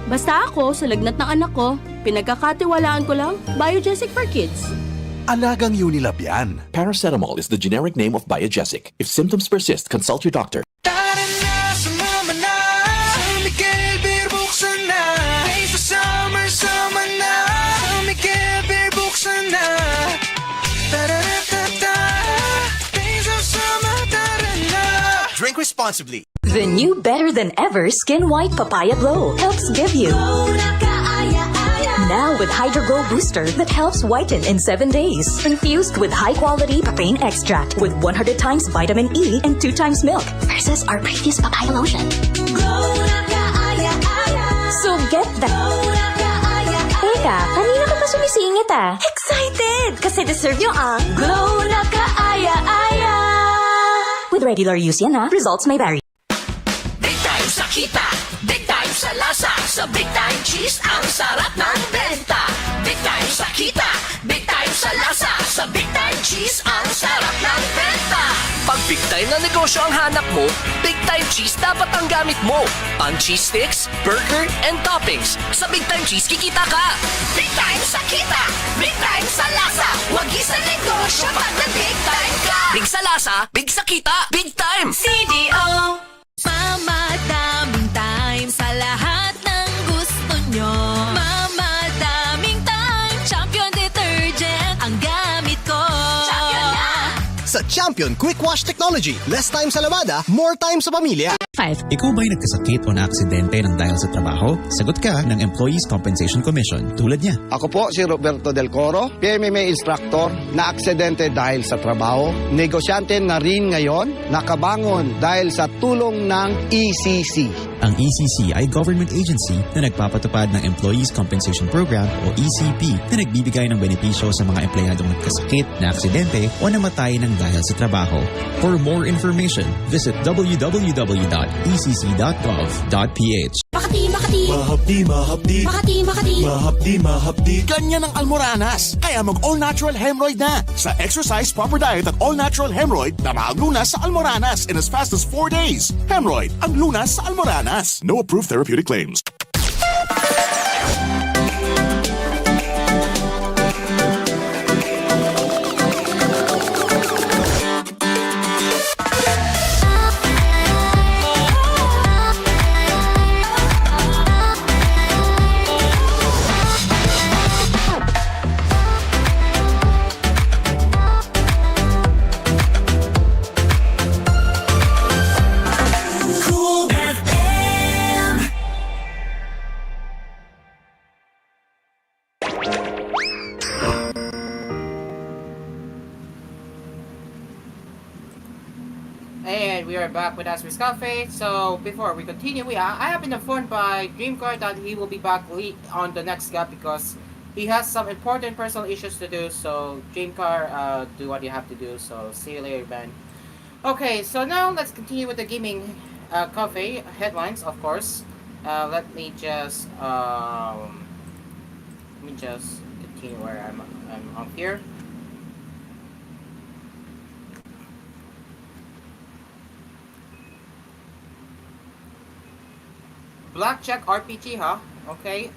Basta ako, sa lagnat ng anak ko, pinagkakatiwalaan ko lang, Biogesic for Kids. Alagang Unilab yan. Paracetamol is the generic name of Biogesic. If symptoms persist, consult your doctor. Drink responsibly. The new Better Than Ever Skin White Papaya Glow helps give you. Now with Hydro Glow Booster that helps whiten in 7 days. Infused with high-quality papain extract with 100 times vitamin E and 2 times milk versus our previous papaya lotion. So get that. Teka, kanina ka pa sumisingit ah. Excited! Kasi deserve nyo ang Glow na Kaaya-Aya. With regular use yan ha, results may vary. Big time sa kita, big time sa lasa, sa Big Time Cheese ang sarap ng benta. Big time sa kita, big time sa lasa, sa Big Time Cheese ang sarap ng benta. Pag big time na negosyo ang hanap mo, Big Time Cheese dapat ang gamit mo. Ang cheese sticks, burger, and toppings. Sa Big Time Cheese, kikita ka. Big time sa kita, big time sa lasa, wagi sa negosyo pag na big time ka. Big sa lasa, big sa kita, big time. CDO. Mamadaming time sa lahat ng gusto nyo. Mamadaming time, Champion Detergent ang gamit ko. Champion na! Sa Champion Quick Wash Technology, less time sa lavada, more time sa pamilya. 5. Ikaw ba'y nagkasakit o naaksidente ng dahil sa trabaho? Sagot ka ng Employees Compensation Commission tulad niya. Ako po si Roberto Del Coro, PMMA instructor, na aksidente dahil sa trabaho. Negosyante na rin ngayon, nakabangon dahil sa tulong ng ECC. Ang ECC ay government agency na nagpapatupad ng Employees Compensation Program o ECP na nagbibigay ng benepisyo sa mga empleyadong nagkasakit, na aksidente o namatay ng dahil sa trabaho. For more information, visit www.ecc.gov.ph. Makati, Makati. Mahapdi, mahapdi. Makati, Makati. Mahapdi, mahapdi. Ganyan ang almoranas. Kaya mag all-natural hemorrhoid na. Sa exercise, proper diet at all-natural hemorrhoid, tama ang lunas sa almoranas in as fast as 4 days. Hemorrhoid, ang lunas sa almoranas. No approved therapeutic claims. And we are back with Asphere Cafe. So before we continue, I have been informed by Dreamcar that he will be back on the next gap because he has some important personal issues to do. So Dreamcar, do what you have to do. So see you later, man. Okay, so now let's continue with the gaming cafe headlines, of course. Let me just continue where I'm on here. Blackjack RPG, huh? Okay,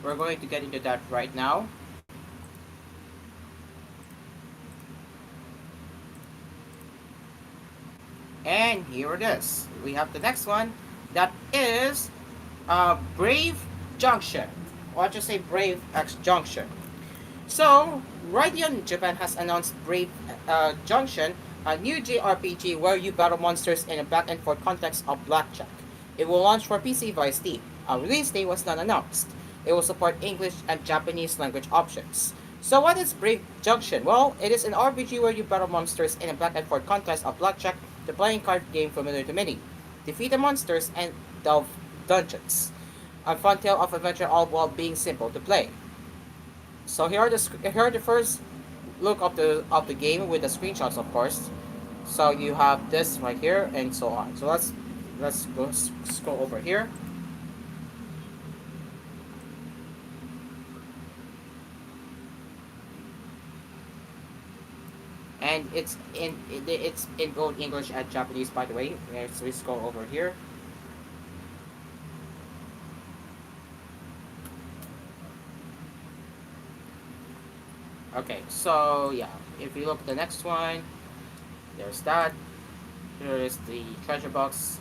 we're going to get into that right now. And here it is. We have the next one. That is Brave Junction. Or just say Brave X Junction. So, Radeon Japan has announced Brave Junction, a new JRPG where you battle monsters in a back and forth context of Blackjack. It will launch for PC via Steam. A release date was not announced. It will support English and Japanese language options. So what is Brave Junction? Well, it is an RPG where you battle monsters in a back and forth contest of Blackjack, the playing card game familiar to many. Defeat the monsters and delve dungeons. A fun tale of adventure all while being simple to play. So here are the first look of the game with the screenshots, of course. So you have this right here and so on. So let's go scroll over here. And it's in both English and Japanese, by the way. So we scroll over here. Okay, so yeah, if you look at the next one, there's that. Here is the treasure box,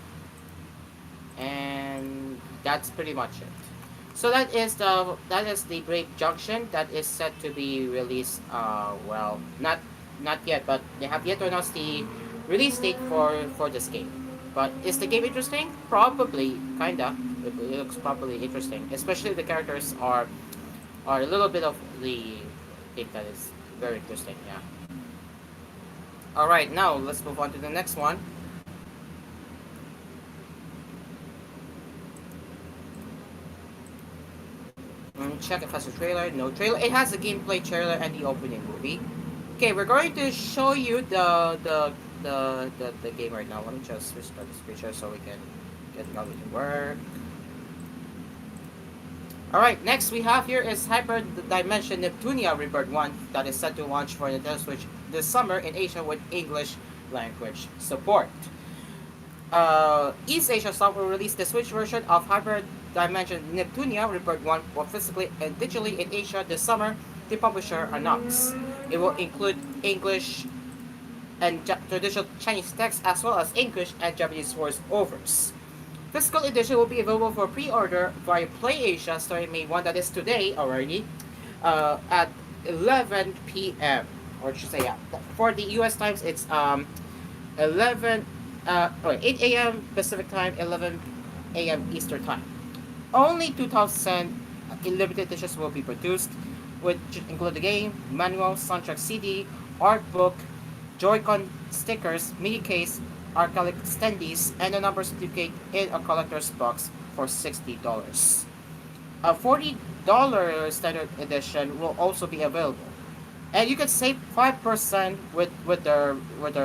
and that's pretty much it. So that is the Brave Junction that is set to be released. Well, not yet, but they have yet to announce the release date for this game. But is the game interesting? Probably, kinda. It looks probably interesting, especially the characters are a little bit of the thing that is very interesting. Yeah. All right, now let's move on to the next one. Check if it has a trailer. No trailer. It has a gameplay trailer and the opening movie. Okay, we're going to show you the game right now. Let me just restart the screen share so we can get how we can work. Alright, next we have here is Hyper Dimension Neptunia Rebirth 1 that is set to launch for Nintendo Switch this summer in Asia with English language support. East Asia Software released the Switch version of Hyper Dimension Neptunia Rebirth 1 both physically and digitally in Asia this summer, the publisher announced. It will include English and traditional Chinese text as well as English and Japanese voice-overs. Physical edition will be available for pre-order via PlayAsia starting May 1, that is today already, at 11 p.m. Or should say, yeah, for the US times it's 8 a.m. Pacific time, 11 a.m. Eastern time. Only 2,000 limited editions will be produced, which include the game, manual, soundtrack CD, art book, Joy-Con stickers, mini case, archaic standees, and a number certificate in a collector's box for $60. A $40 standard edition will also be available, and you can save 5% with their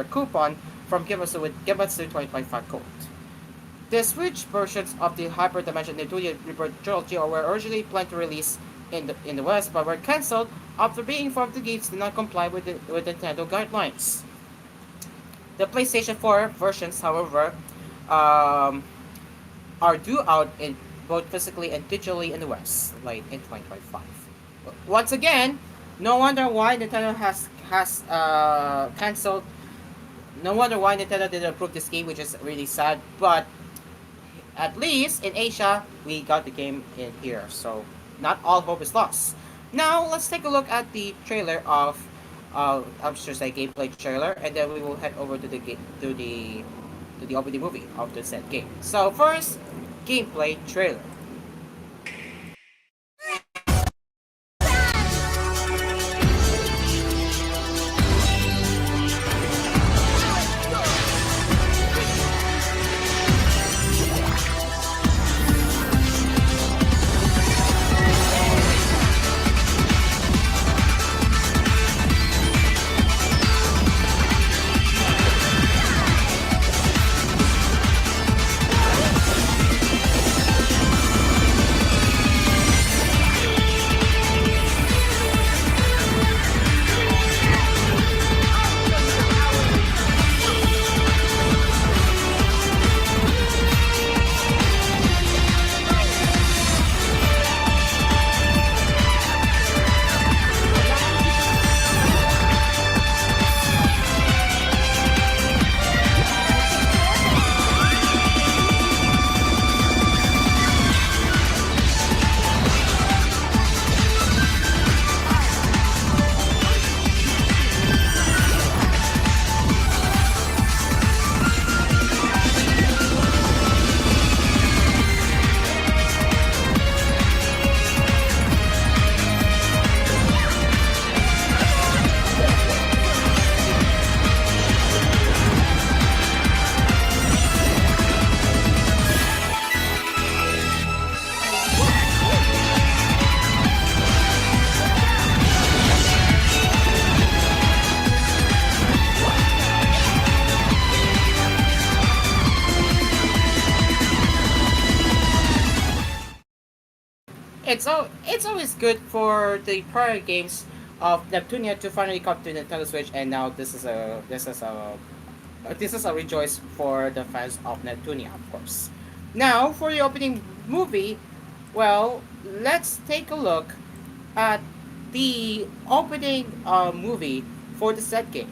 coupon from Gimatsu with Gimatsu 2025 code. The Switch versions of the Hyper Dimension Neptunia Rebirth trilogy were originally planned to release in the West, but were cancelled after being informed the games did not comply with Nintendo guidelines. The PlayStation 4 versions, however, are due out in both physically and digitally in the West, late in 2025. Once again, no wonder why Nintendo has cancelled. No wonder why Nintendo didn't approve this game, which is really sad. But at least in Asia, we got the game in here, so not all hope is lost. Now let's take a look at the trailer of. I'm just say gameplay trailer, and then we will head over to the opening movie of the said game. So first, gameplay trailer. it's always good for the prior games of Neptunia to finally come to Nintendo Switch, and now this is a rejoice for the fans of Neptunia, of course. Now for the opening movie, well, let's take a look at the opening movie for the set game.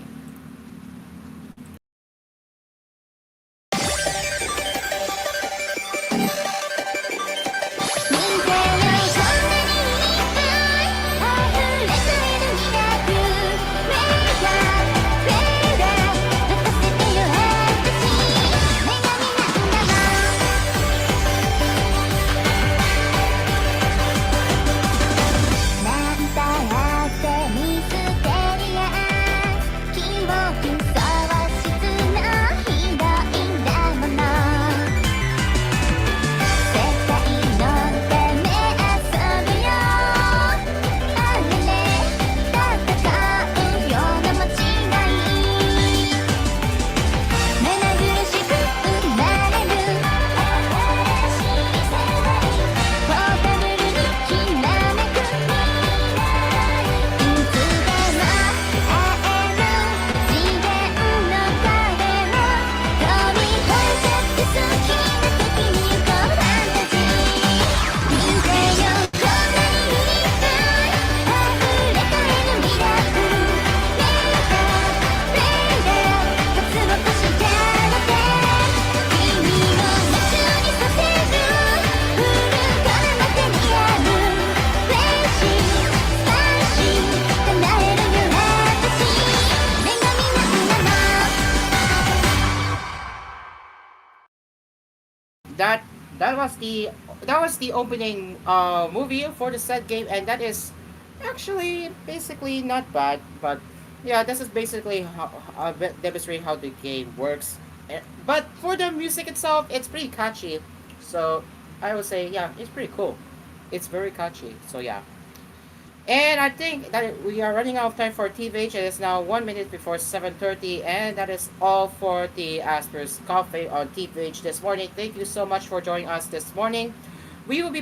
that that was the opening movie for the set game, and that is actually basically not bad. But yeah, this is basically how demonstrating how the game works. But for the music itself, it's pretty catchy. So I would say yeah, it's pretty cool. It's very catchy. So yeah. And I think that we are running out of time for TVH. It is now 1 minute before 7:30, and that is all for the Asper's Coffee on TVH this morning. Thank you so much for joining us this morning. We will be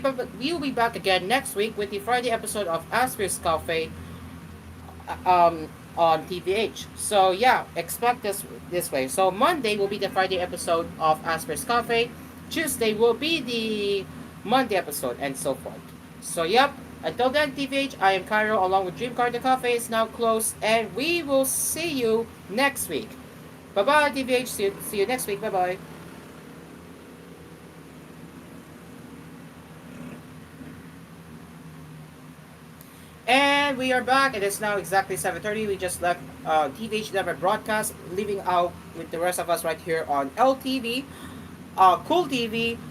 back again next week with the Friday episode of Asper's Coffee on TVH. So yeah, expect this way. So Monday will be the Friday episode of Asper's Cafe. Tuesday will be the Monday episode, and so forth. So yep. Until then, TVH, I am Cairo along with Dream Car. The Cafe is now closed, and we will see you next week. Bye bye, TVH. See you next week. Bye bye. And we are back. It is now exactly 7:30. We just left TVH Never broadcast, leaving out with the rest of us right here on LTV, Cool TV,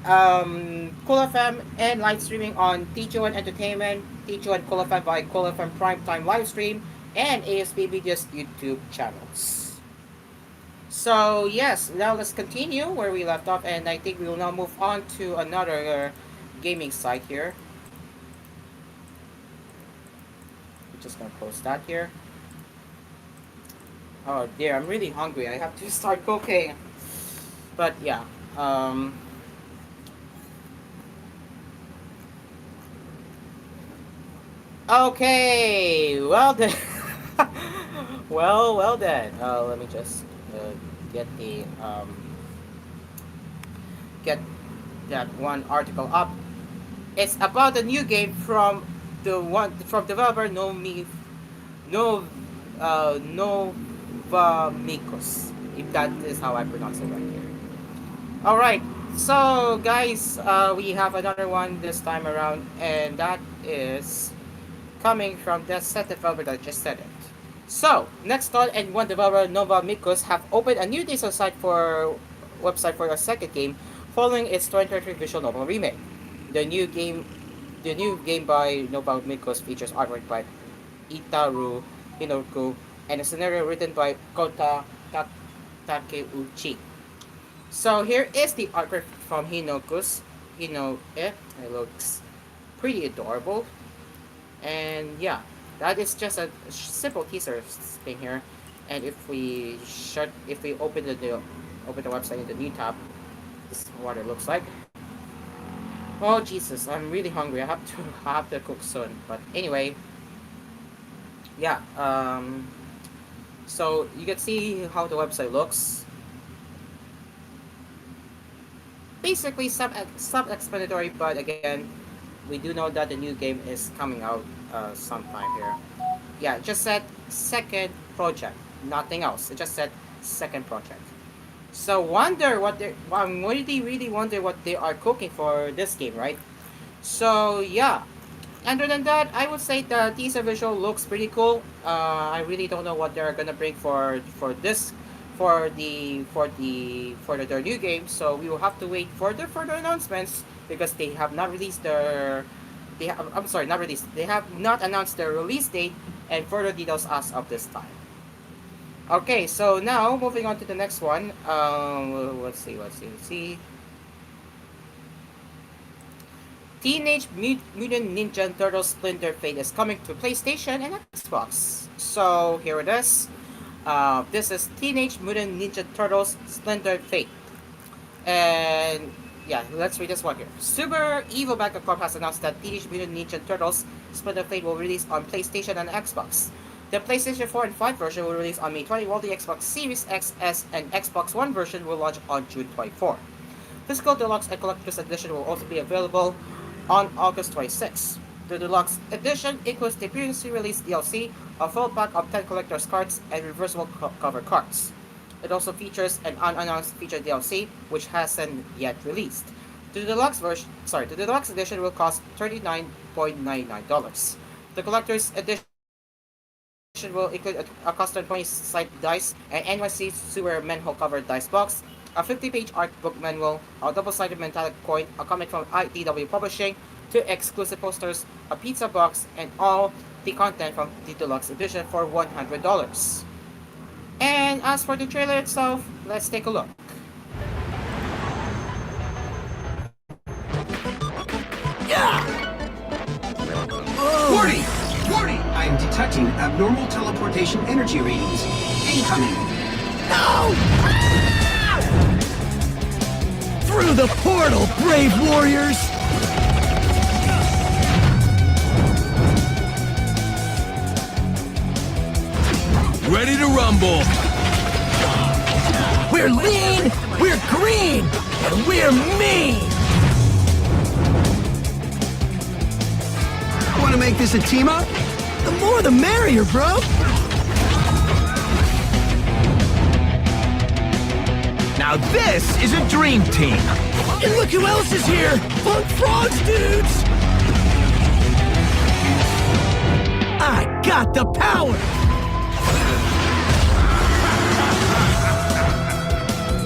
Cool FM, and live streaming on T2N Entertainment, T2N Cool FM by Cool FM Primetime live stream, and ASB Media's YouTube channels. So yes, now let's continue where we left off, and I think we will now move on to another gaming site here. We're just gonna post that here. Oh dear, I'm really hungry. I have to start cooking. But yeah, okay, well then. well then. Let me just get get that one article up. It's about a new game from developer Novamikos, if that is how I pronounce it right here. All right. So guys, we have another one this time around, and that is coming from the set developer that just said it. So, Nextdoor and one developer, Nova Mikos, have opened a new digital website for a second game, following its 2023 visual novel remake. The new game by Nova Mikos features artwork by Itaru Hinoku and a scenario written by Kota Takeuchi. So here is the artwork from Hinoku's. It looks pretty adorable. And yeah, that is just a simple teaser thing here. And if we open the website in the new tab, this is what it looks like. Oh Jesus, I'm really hungry. I have to I have to cook soon. But anyway, yeah. So you can see how the website looks. Basically, self-explanatory, but again, we do know that the new game is coming out sometime here. Yeah, it just said second project, nothing else. It just said second project. So wonder what they. I'm really wonder what they are cooking for this game, right? So yeah. Other than that, I would say the teaser visual looks pretty cool. I really don't know what they're gonna bring for this, for their new game. So we will have to wait for the further announcements because they have not released their. I'm sorry, not released. They have not announced their release date and further details as of this time. Okay, so now moving on to the next one. Let's see. Mutant Ninja Turtles Splinter Fate is coming to PlayStation and Xbox. So here it is. This is Teenage Mutant Ninja Turtles Splinter Fate. And yeah, let's read this one here. Super Evil Backup Corp has announced that Teenage Mutant Ninja Turtles Splinter Fate will release on PlayStation and Xbox. The PlayStation 4 and 5 version will release on May 20, while the Xbox Series X, S, and Xbox One version will launch on June 24. Physical Deluxe and Collector's Edition will also be available on August 26. The Deluxe Edition includes the previously released DLC, a full pack of 10 collector's cards, and reversible cover cards. It also features an unannounced feature DLC, which hasn't yet released. The Deluxe Edition will cost $39.99. The Collector's Edition will include a custom 20-sided dice, an NYC sewer manhole-covered dice box, a 50-page art book manual, a double-sided metallic coin, a comic from IDW Publishing, 2 exclusive posters, a pizza box, and all the content from the deluxe edition for $100. And as for the trailer itself, let's take a look. Warning! Warning! I am detecting abnormal teleportation energy readings. Incoming. No! Through the portal, brave warriors! Ready to rumble! We're lean, we're green, and we're mean! Want to make this a team up? The more the merrier, bro! Now this is a dream team! And look who else is here! Funk Frogs, dudes! I got the power!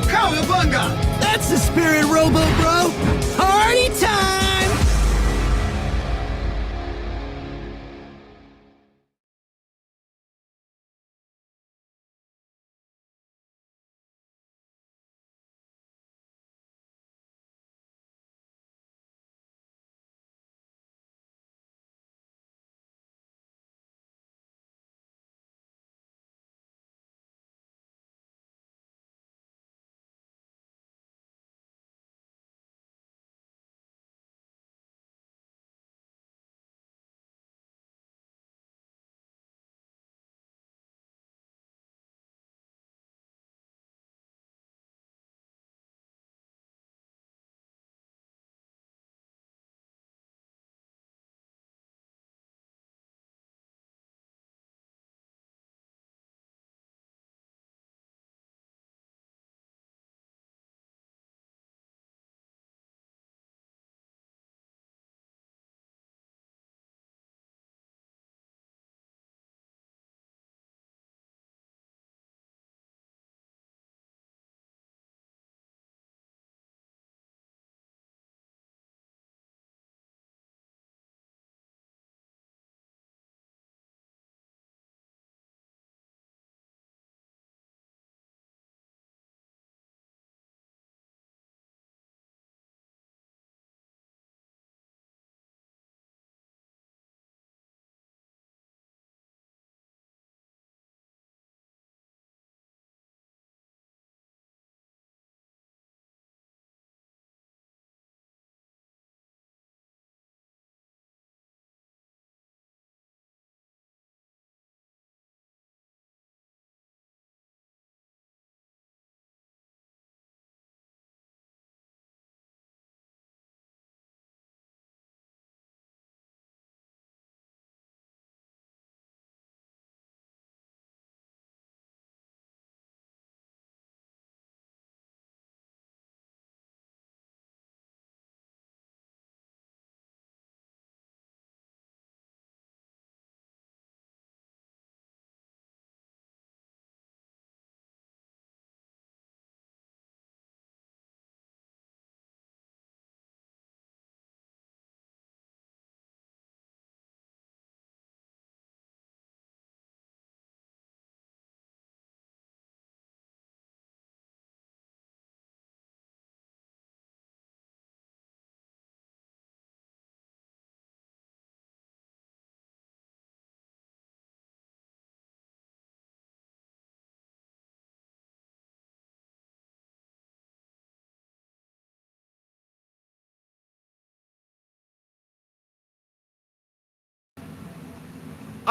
Cowabunga! That's the spirit, Robo Bro! Party time!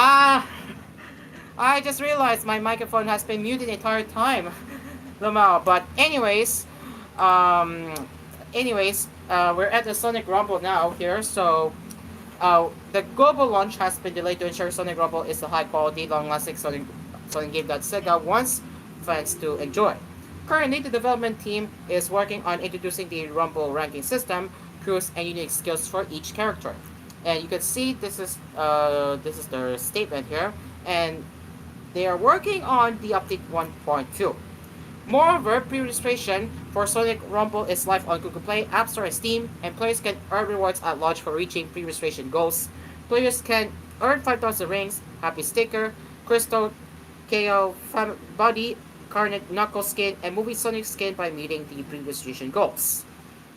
Ah, I just realized my microphone has been muted the entire time, Lamau. But um, we're at the Sonic Rumble now here, so the global launch has been delayed to ensure Sonic Rumble is a high-quality, long-lasting Sonic game that Sega wants fans to enjoy. Currently, the development team is working on introducing the Rumble ranking system, crews, and unique skills for each character. And you can see this is their statement here, and they are working on the update 1.2. Moreover, pre-registration for Sonic Rumble is live on Google Play, App Store, and Steam, and players can earn rewards at launch for reaching pre-registration goals. Players can earn 5,000 rings, Happy Sticker, Crystal, KO, Body, Carnage Knuckle skin, and Movie Sonic skin by meeting the pre-registration goals.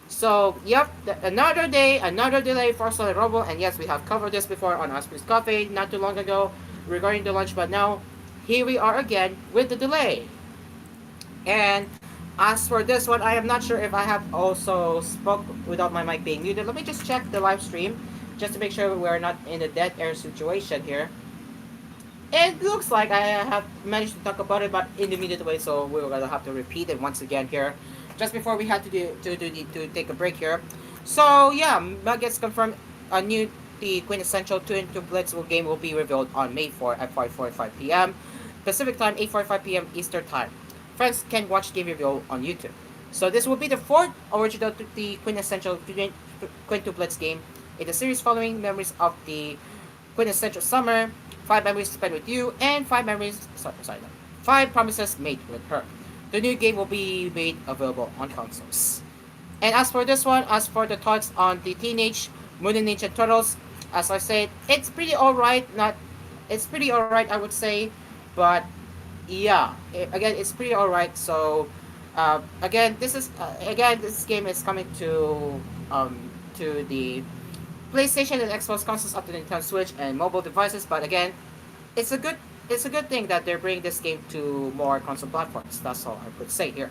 So, yep, another day, another delay for Sonic Rumble, and yes, we have covered this before on Asphere's Cafe not too long ago regarding the launch, but now, here we are again with the delay. And as for this one, I am not sure if I have also spoke without my mic being muted. Let me just check the live stream just to make sure we're not in a dead air situation here. It looks like I have managed to talk about it, but in the muted way, so we're gonna have to repeat it once again here, just before we had to take a break here. So yeah, Nuggets confirmed the quintessential 2-in-2 Blitz game will be revealed on May 4 at 5:45 p.m. Pacific Time, 8:45 p.m. Eastern Time. Fans can watch game review on YouTube. So this will be the fourth original the quintessential Quint2 Blitz game in the series, following memories of the quintessential summer, 5 memories spent with you, and 5 promises made with her. The new game will be made available on consoles. And as for this one, as for the thoughts on the Teenage Mutant Ninja Turtles, as I said, it's pretty alright. It's pretty alright, I would say, but yeah, again, it's pretty alright. So again, this game is coming to the PlayStation and Xbox consoles, up to Nintendo Switch and mobile devices. But again, it's a good thing that they're bringing this game to more console platforms. That's all I could say here.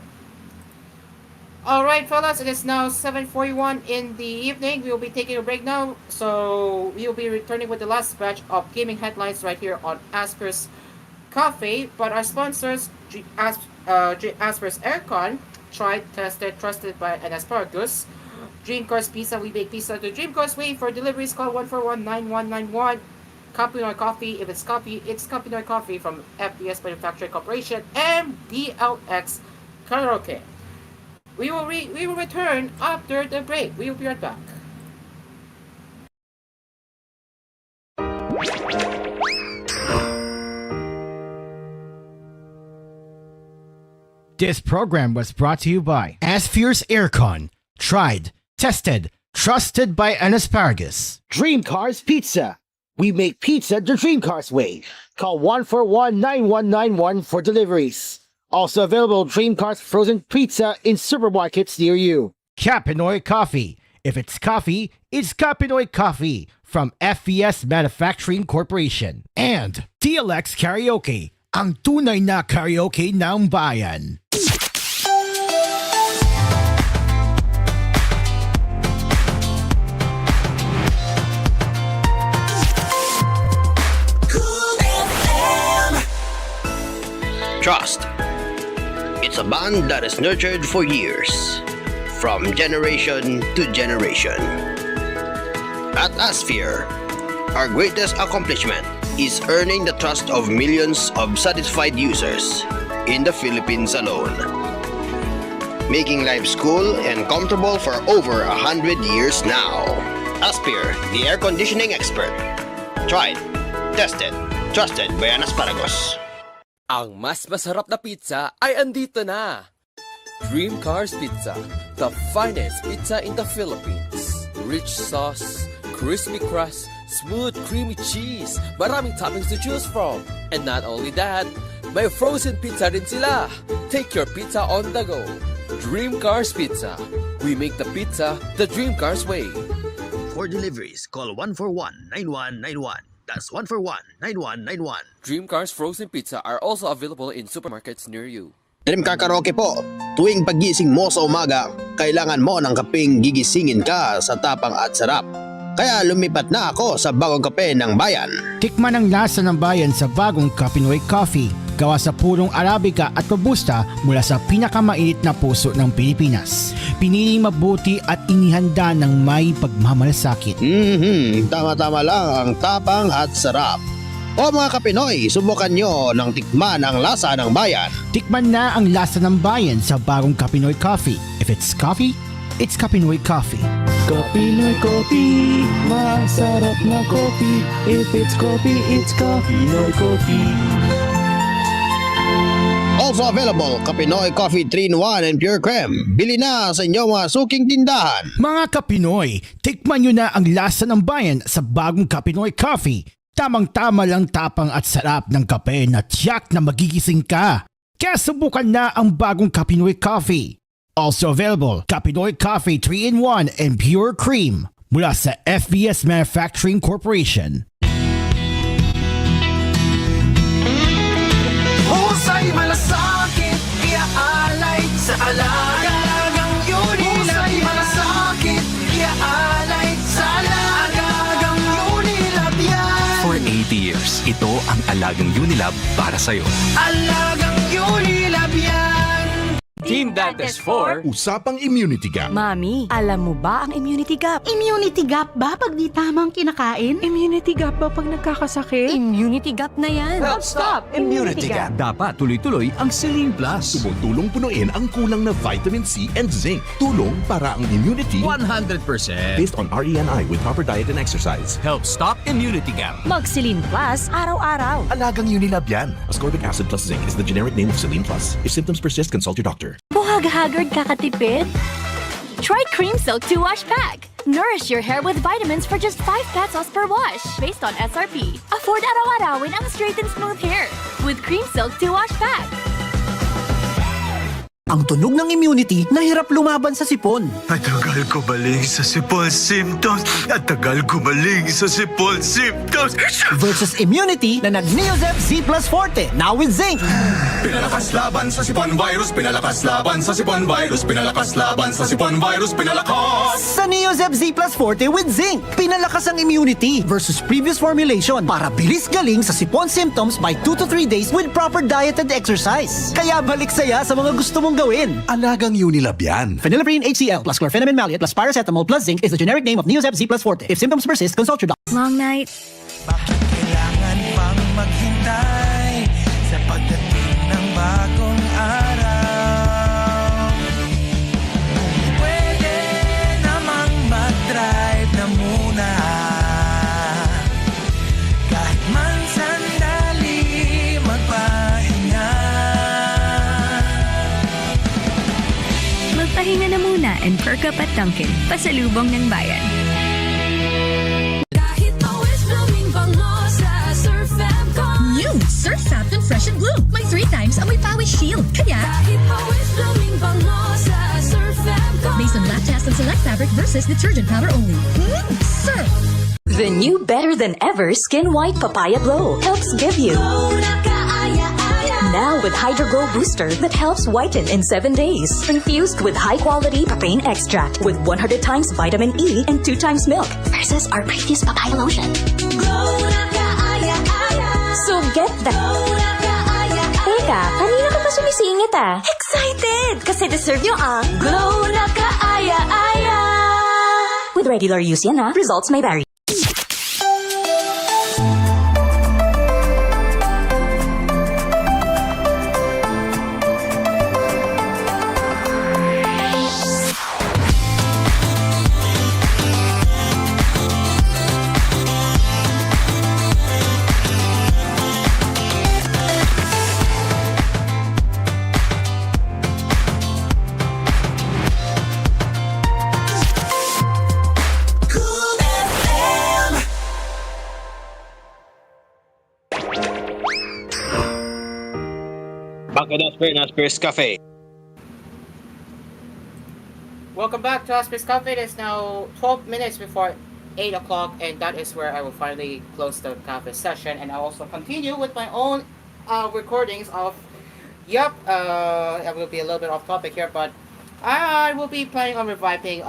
Alright, fellas, it is now 7:41 in the evening. We'll be taking a break now, so we'll be returning with the last batch of gaming headlines right here on Asphere's Cafe. But our sponsors, Asphere's Aircon, tried, tested, trusted by an asparagus. Dream Course Pizza, we bake pizza the Dream Course way. For deliveries, call 141-9191. Kapinoy Coffee, if it's coffee, it's Kapinoy Coffee from FBS Manufacturing Corporation and DLX Karaoke. We will return after the break. We will be right back. This program was brought to you by Asphere's Aircon. Tried, tested, trusted by an asparagus. Dream Cars Pizza. We make pizza the Dream Cars way. Call 141-9191 for deliveries. Also available Dream Cars frozen pizza in supermarkets near you. Kapinoy Coffee. If it's coffee, it's Kapinoy Coffee from FBS Manufacturing Corporation. And DLX Karaoke, ang tunay na karaoke ng bayan. Trust. It's a bond that is nurtured for years, from generation to generation. At Asphere, our greatest accomplishment is earning the trust of millions of satisfied users in the Philippines alone, making life cool and comfortable for over 100 years now. Asphere, the air conditioning expert. Tried, tested, trusted by an asparagus. Ang mas masarap na pizza ay andito na! Dream Cars Pizza, the finest pizza in the Philippines. Rich sauce, crispy crust, smooth creamy cheese, maraming toppings to choose from. And not only that, may frozen pizza rin sila. Take your pizza on the go. Dream Cars Pizza. We make the pizza the Dream Cars way. For deliveries, call 141-9191. That's 141-9191. Dream Cars Frozen Pizza are also available in supermarkets near you. Dream Car Karaoke po. Tuwing pagising mo sa umaga, kailangan mo ng kapeng gigisingin ka sa tapang at sarap. Kaya lumipat na ako sa bagong kape ng bayan. Tikman ang lasa ng bayan sa bagong Kapinoy Coffee. Gawa sa purong Arabica at Robusta mula sa pinakamainit na puso ng Pilipinas. Piniling mabuti at inihanda ng may pagmamalasakit. Tama-tama lang ang tapang at sarap. O mga Kapinoy, subukan nyo ng tikman ang lasa ng bayan. Tikman na ang lasa ng bayan sa bagong Kapinoy Coffee. If it's coffee, it's Kapinoy Coffee. Kapinoy Coffee, masarap na coffee. If it's coffee, it's Kapinoy Coffee. Also available, Kapinoy Coffee 3-in-1 and Pure Creme. Bili na sa inyong mga suking tindahan. Mga Kapinoy, tikman nyo na ang lasa ng bayan sa bagong Kapinoy Coffee. Tamang-tama lang tapang at sarap ng kape na tiyak na magigising ka. Kaya subukan na ang bagong Kapinoy Coffee. Also available, Kapinoy Coffee 3-in-1 and Pure Cream mula sa FBS Manufacturing Corporation. Husay malasakit, iaalay sa alagang Unilab. Husay malasakit, iaalay sa alagang Unilab yan. For 80 years, ito ang alagang Unilab para sa'yo. Alagang Unilab yan. Team Dentist 4, Usapang Immunity Gap. Mami, alam mo ba ang immunity gap? Immunity gap ba pag di tamang kinakain? Immunity gap ba pag nagkakasakit? Immunity gap na yan. Help stop immunity gap. dapat tuloy-tuloy ang Celine Plus. Tumutulong punuin ang kulang na vitamin C and zinc. Tulong para ang immunity 100%. based on RENI with proper diet and exercise. Help stop immunity gap. Mag-Celine Plus araw-araw. Alagang Unilab yan. Ascorbic acid plus zinc is the generic name of Celine Plus. If symptoms persist, consult your doctor. Buhag-haggard kakatipid? Try Cream Silk 2-Wash Pack. Nourish your hair with vitamins for just 5 pesos per wash. Based on SRP. Afford araw-arawin ang straight and smooth hair. With Cream Silk 2-Wash Pack. Ang tunog ng immunity na hirap lumaban sa sipon. Matagal gumaling sa sipon symptoms. At tagal gumaling sa sipon symptoms. Versus immunity na nag-Neozep Z Plus Forte, now with zinc. Pinalakas laban sa sipon virus. Pinalakas laban sa sipon virus. Pinalakas laban sa sipon virus. Pinalakas! Sa Neozep Z Plus Forte with zinc, pinalakas ang immunity versus previous formulation para bilis galing sa sipon symptoms by 2 to 3 days with proper diet and exercise. Kaya balik saya sa mga gusto mong gawin. Alagang Unilab yan. Phenylephrine HCl plus chlorpheniramine maleate plus paracetamol plus zinc is the generic name of Neozep Z Plus Forte. If symptoms persist, consult your doctor. Long night. Kailangan pang maghintay sa pagdating ng bagong araw. Pwede namang mag-drive na muna. Kahit man sandali magpahinga. Magpahinga na muna and perk up at Dunkin', pasalubong ng bayan. New Surf Fabton Fresh and Blue. May 3 times amoy pawis shield. Kaya based on lab test and select fabric versus detergent powder only. Surf! The new Better Than Ever Skin White Papaya Glow helps give you. Now with Hydro Glow Booster that helps whiten in 7 days. Infused with high-quality papain extract with 100 times vitamin E and 2 times milk versus our previous papaya lotion. So get that. Teka, kanina ka pa sumisingit ah. Excited! Kasi deserve nyo ang Glow na Kaaya-Aya. With regular use yan ah. Results may vary. Back with Asphere's Cafe. Welcome back to Asphere's Cafe. It is now 12 minutes before 8 o'clock, and that is where I will finally close the cafe session, and I'll also continue with my own recordings of, I will be a little bit off topic here, but I will be planning on reviving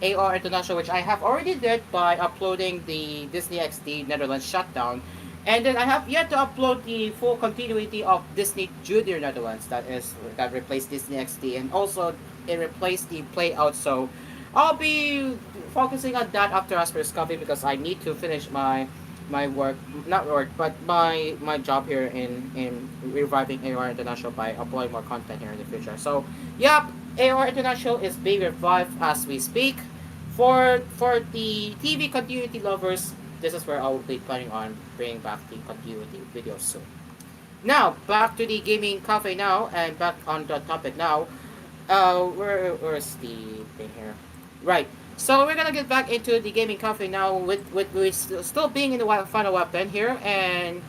AR International, which I have already did by uploading the Disney XD Netherlands shutdown. And then I have yet to upload the full continuity of Disney Junior Netherlands that replaced Disney XD, and also it replaced the Playout. So I'll be focusing on that after Asper's Coffee because I need to finish my work, not work, but my job here in reviving AR International by uploading more content here in the future. So, yeah, AR International is being revived as we speak. For the TV continuity lovers, this is where I will be planning on bringing back the continuity videos soon. Now, back to the gaming cafe now, and back on the topic now. Where's the thing here? Right. So we're gonna get back into the gaming cafe now with still being in the final weapon here, and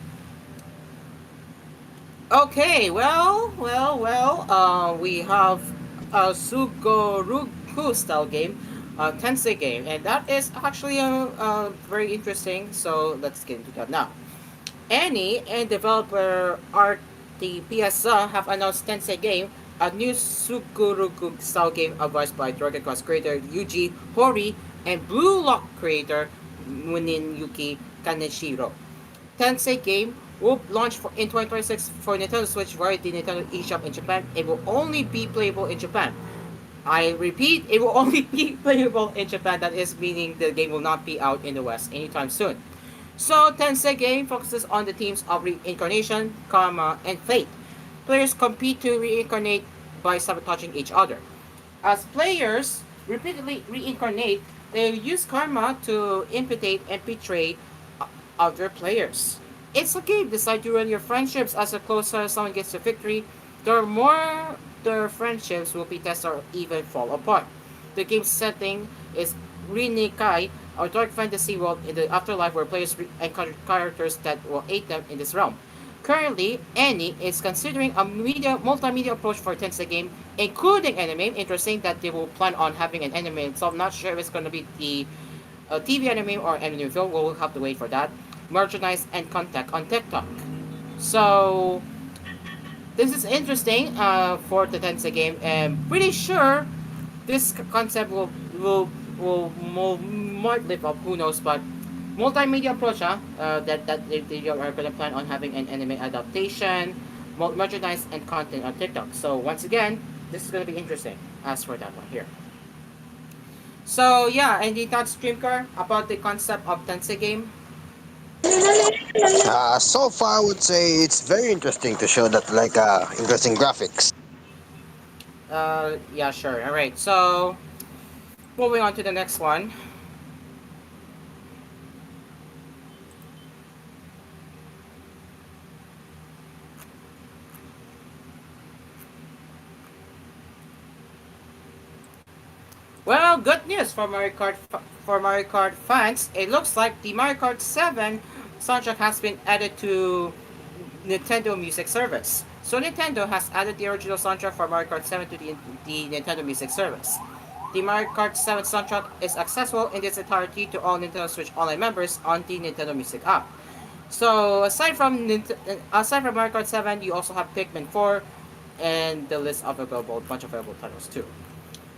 okay, we have a Sugoruku style game, a Tensei game, and that is actually very interesting. So let's get into that now. Annie and developer RTPS have announced Tensei game, a new Sugoruku style game advised by Dragon Quest creator Yuji Horii and Blue Lock creator Munin Yuki Kaneshiro. Tensei game will launch in 2026 for Nintendo Switch via the Nintendo eShop in Japan. It will only be playable in Japan. I repeat, it will only be playable in Japan. That is meaning the game will not be out in the West anytime soon. So, Tensei game focuses on the themes of reincarnation, karma, and fate. Players compete to reincarnate by sabotaging each other. As players repeatedly reincarnate, they use karma to imputate and betray other players. It's a game designed to ruin your friendships. As the closer someone gets to victory, the more their friendships will be tested or even fall apart. The game's setting is Rinikai, a dark fantasy world in the afterlife where players encounter characters that will aid them in this realm. Currently, Annie is considering a multimedia approach for Tensei game, including anime. Interesting that they will plan on having an anime, so I'm not sure if it's going to be the TV anime or anime film. We'll have to wait for that. Merchandise and contact on TikTok. So, this is interesting for the Tensei game, and pretty sure this concept might live up. Who knows? But multimedia approach, that they are going to plan on having an anime adaptation, merchandise and content on TikTok. So once again, this is going to be interesting. As for that one here. So yeah, any thoughts, Dreamcar, about the concept of Tensei game? So far, I would say it's very interesting to show that interesting graphics. Yeah, sure. All right. So moving on to the next one. Well, good news for Mario Kart fans. It looks like the Mario Kart 7 soundtrack has been added to Nintendo Music Service. So Nintendo has added the original soundtrack for Mario Kart 7 to the Nintendo Music Service. The Mario Kart 7 soundtrack is accessible in its entirety to all Nintendo Switch Online members on the Nintendo Music app. So aside from Mario Kart 7, you also have Pikmin 4 and the list of bunch of available titles too.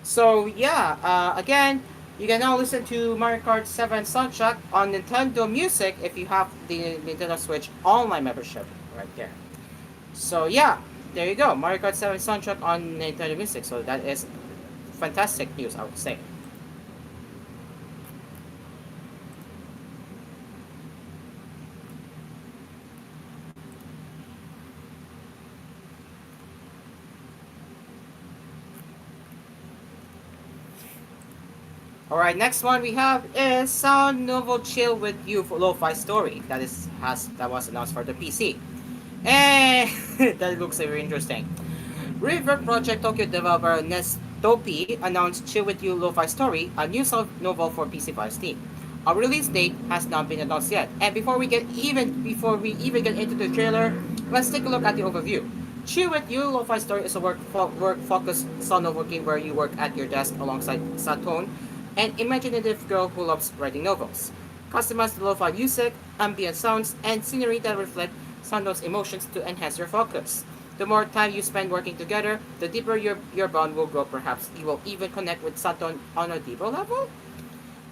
So yeah, again, you can now listen to Mario Kart 7 soundtrack on Nintendo Music if you have the Nintendo Switch Online membership right there. So yeah, there you go, Mario Kart 7 soundtrack on Nintendo Music. So that is fantastic news, I would say. Alright, next one we have is Sound Novel Chill with You for Lo-Fi Story. That was announced for the PC. And that looks very interesting. River Project Tokyo developer Nestopi announced Chill with You Lo-Fi Story, a new sound novel for PC via Steam. A release date has not been announced yet. And before we even get into the trailer, let's take a look at the overview. Chill with You Lo-Fi Story is a work-focused sound novel game where you work at your desk alongside Satone, an imaginative girl who loves writing novels. Customize the lo-fi music, ambient sounds, and scenery that reflect Sando's emotions to enhance your focus. The more time you spend working together, the deeper your bond will grow. Perhaps you will even connect with Saturn on a deeper level?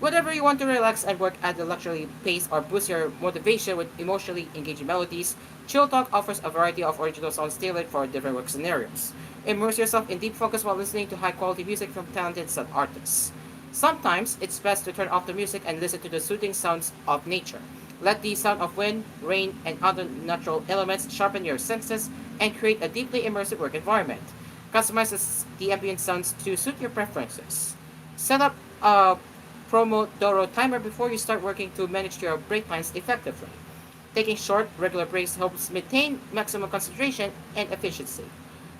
Whether you want to relax and work at a luxury pace or boost your motivation with emotionally engaging melodies, Chill Talk offers a variety of original songs tailored for different work scenarios. Immerse yourself in deep focus while listening to high-quality music from talented sub-artists. Sometimes, it's best to turn off the music and listen to the soothing sounds of nature. Let the sound of wind, rain, and other natural elements sharpen your senses and create a deeply immersive work environment. Customize the ambient sounds to suit your preferences. Set up a Pomodoro timer before you start working to manage your break times effectively. Taking short, regular breaks helps maintain maximum concentration and efficiency.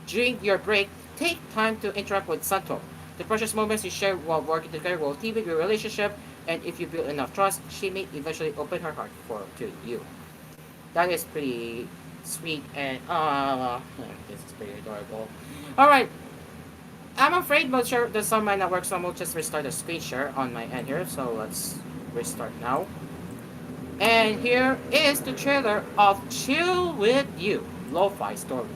During your break, take time to interact with Santo. The precious moments you share while working together will deepen your relationship, and if you build enough trust, she may eventually open her heart to you. That is pretty sweet and this is pretty adorable. All right, I'm afraid the sound might not work, so I'm gonna just restart the screen share on my end here. So let's restart now. And here is the trailer of Chill With You, Lo-Fi Story.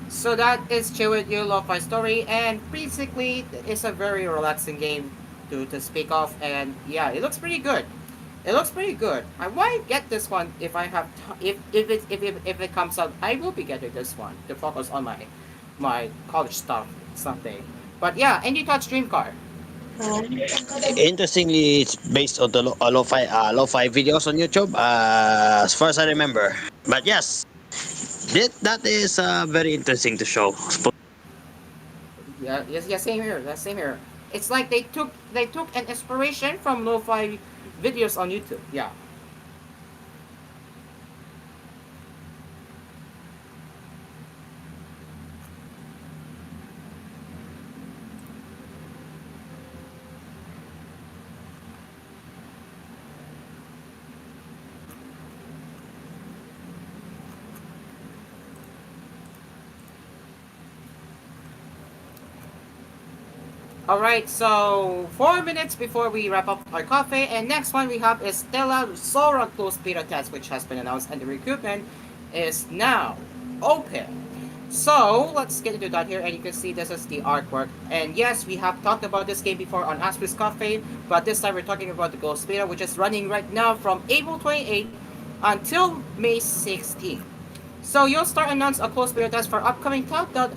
So that is Chill With You Lo-Fi Story, and basically it's a very relaxing game to speak of, and yeah, it looks pretty good. It looks pretty good. I might get this one if I have if it comes out. I will be getting this one to focus on my college stuff someday. But yeah, any thoughts, Dream Car? Interestingly, it's based on the lo-fi videos on YouTube, as far as I remember. But yes, that is very interesting to show. Yeah, yes, yeah, same here. That's same here. It's like they took an inspiration from lo-fi videos on YouTube. Yeah. Alright, so 4 minutes before we wrap up our coffee, and next one we have is Stella Sora Close Beta Test, which has been announced, and the recruitment is now open. So let's get into that here, and you can see this is the artwork. And yes, we have talked about this game before on Asphere's Cafe, but this time we're talking about the Ghost Beta, which is running right now from April 28 until May 16. So you'll start announce a closed beta test for upcoming top-down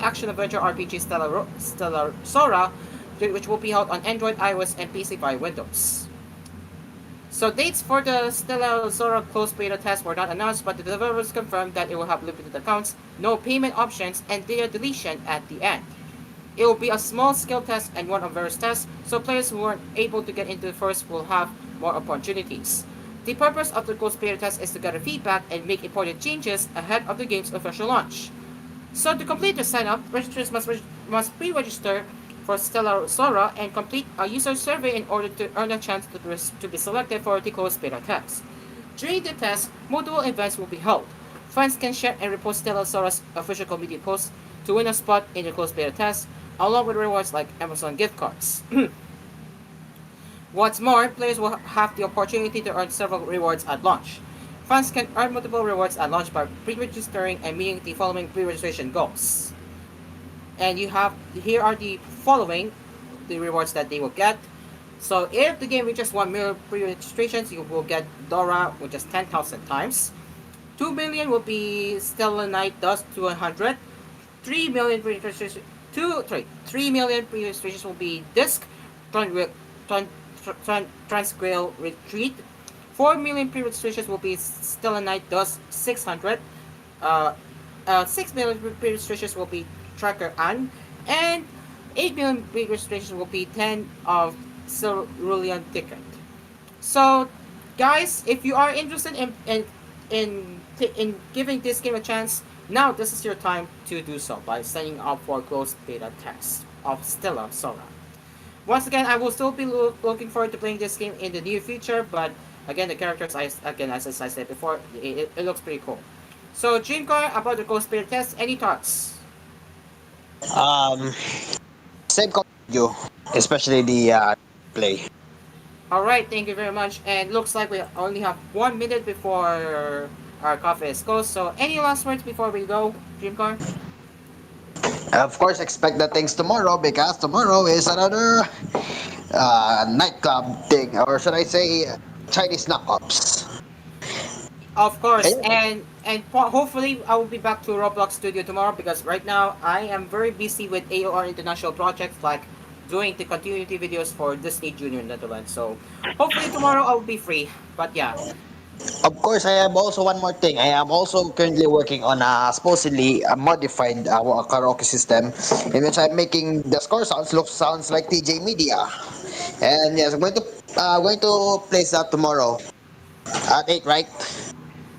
action-adventure RPG Stellar Sora, which will be held on Android, iOS, and PC by Windows. So dates for the Stellar Sora closed beta test were not announced, but the developers confirmed that it will have limited accounts, no payment options, and data deletion at the end. It will be a small-scale test and one of various tests, so players who weren't able to get into the first will have more opportunities. The purpose of the closed beta test is to gather feedback and make important changes ahead of the game's official launch. So to complete the sign-up, registrants must pre-register for Stellar Sora and complete a user survey in order to earn a chance to be selected for the closed beta test. During the test, multiple events will be held. Fans can share and repost Stellar Sora's official community posts to win a spot in the closed beta test, along with rewards like Amazon gift cards. What's more, players will have the opportunity to earn several rewards at launch. Fans can earn multiple rewards at launch by pre-registering and meeting the following pre-registration goals. And here are the following the rewards that they will get. So if the game reaches 1 million pre-registrations, you will get Dora, which is 10,000 times. 2 million will be Stellar Knight Dust 200. 3 million pre-registrations. 3 million pre-registrations will be Disc Transgrail Retreat. 4 million pre-registrations will be Stellar Knight Dust 600. 6 million pre-registrations will be Tracker An. And 8 million pre-registrations will be 10 of Cerulean Ticket. So, guys, if you are interested in giving this game a chance, now this is your time to do so by signing up for closed beta test of Stella Sora. Once again, I will still be looking forward to playing this game in the near future, but again, the characters, as I said before, it looks pretty cool. So, Dreamcar, about the closed beta test, any thoughts? Um, Same comment with you, especially the play. Alright, thank you very much. And looks like we only have 1 minute before our coffee is closed. So, any last words before we go, Dreamcar? Of course, expect the things tomorrow because tomorrow is another nightclub thing, or should I say, Chinese knockups. Of course, and hopefully I will be back to Roblox Studio tomorrow because right now I am very busy with AOR international projects like doing the continuity videos for Disney Junior Netherlands. So hopefully tomorrow I'll be free. But yeah, Of course, I have also one more thing. I am also currently working on a supposedly a modified karaoke system in which I'm making the score sounds like TJ Media. And yes, I'm going to place that tomorrow at 8, right?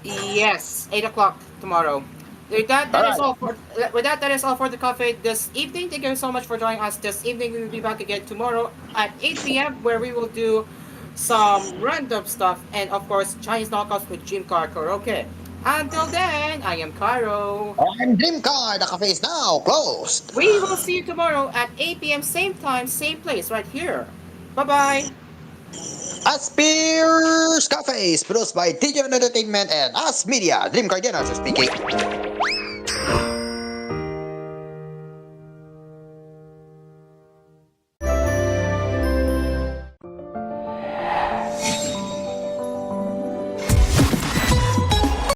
yes, 8 o'clock tomorrow. That is all for with that. That is all for the cafe this evening. Thank you so much for joining us this evening. We will be back again tomorrow at 8 p.m. where we will do some random stuff and of course Chinese knockouts with Jim Car Karaoke. Until then, I am Cairo. I'm Dreamcar. The cafe is now closed. We will see you tomorrow at 8 p.m. same time, same place, right here. Bye bye. Asphere's Cafe is produced by TJ Entertainment and AspMedia. Dream Guardian speaking.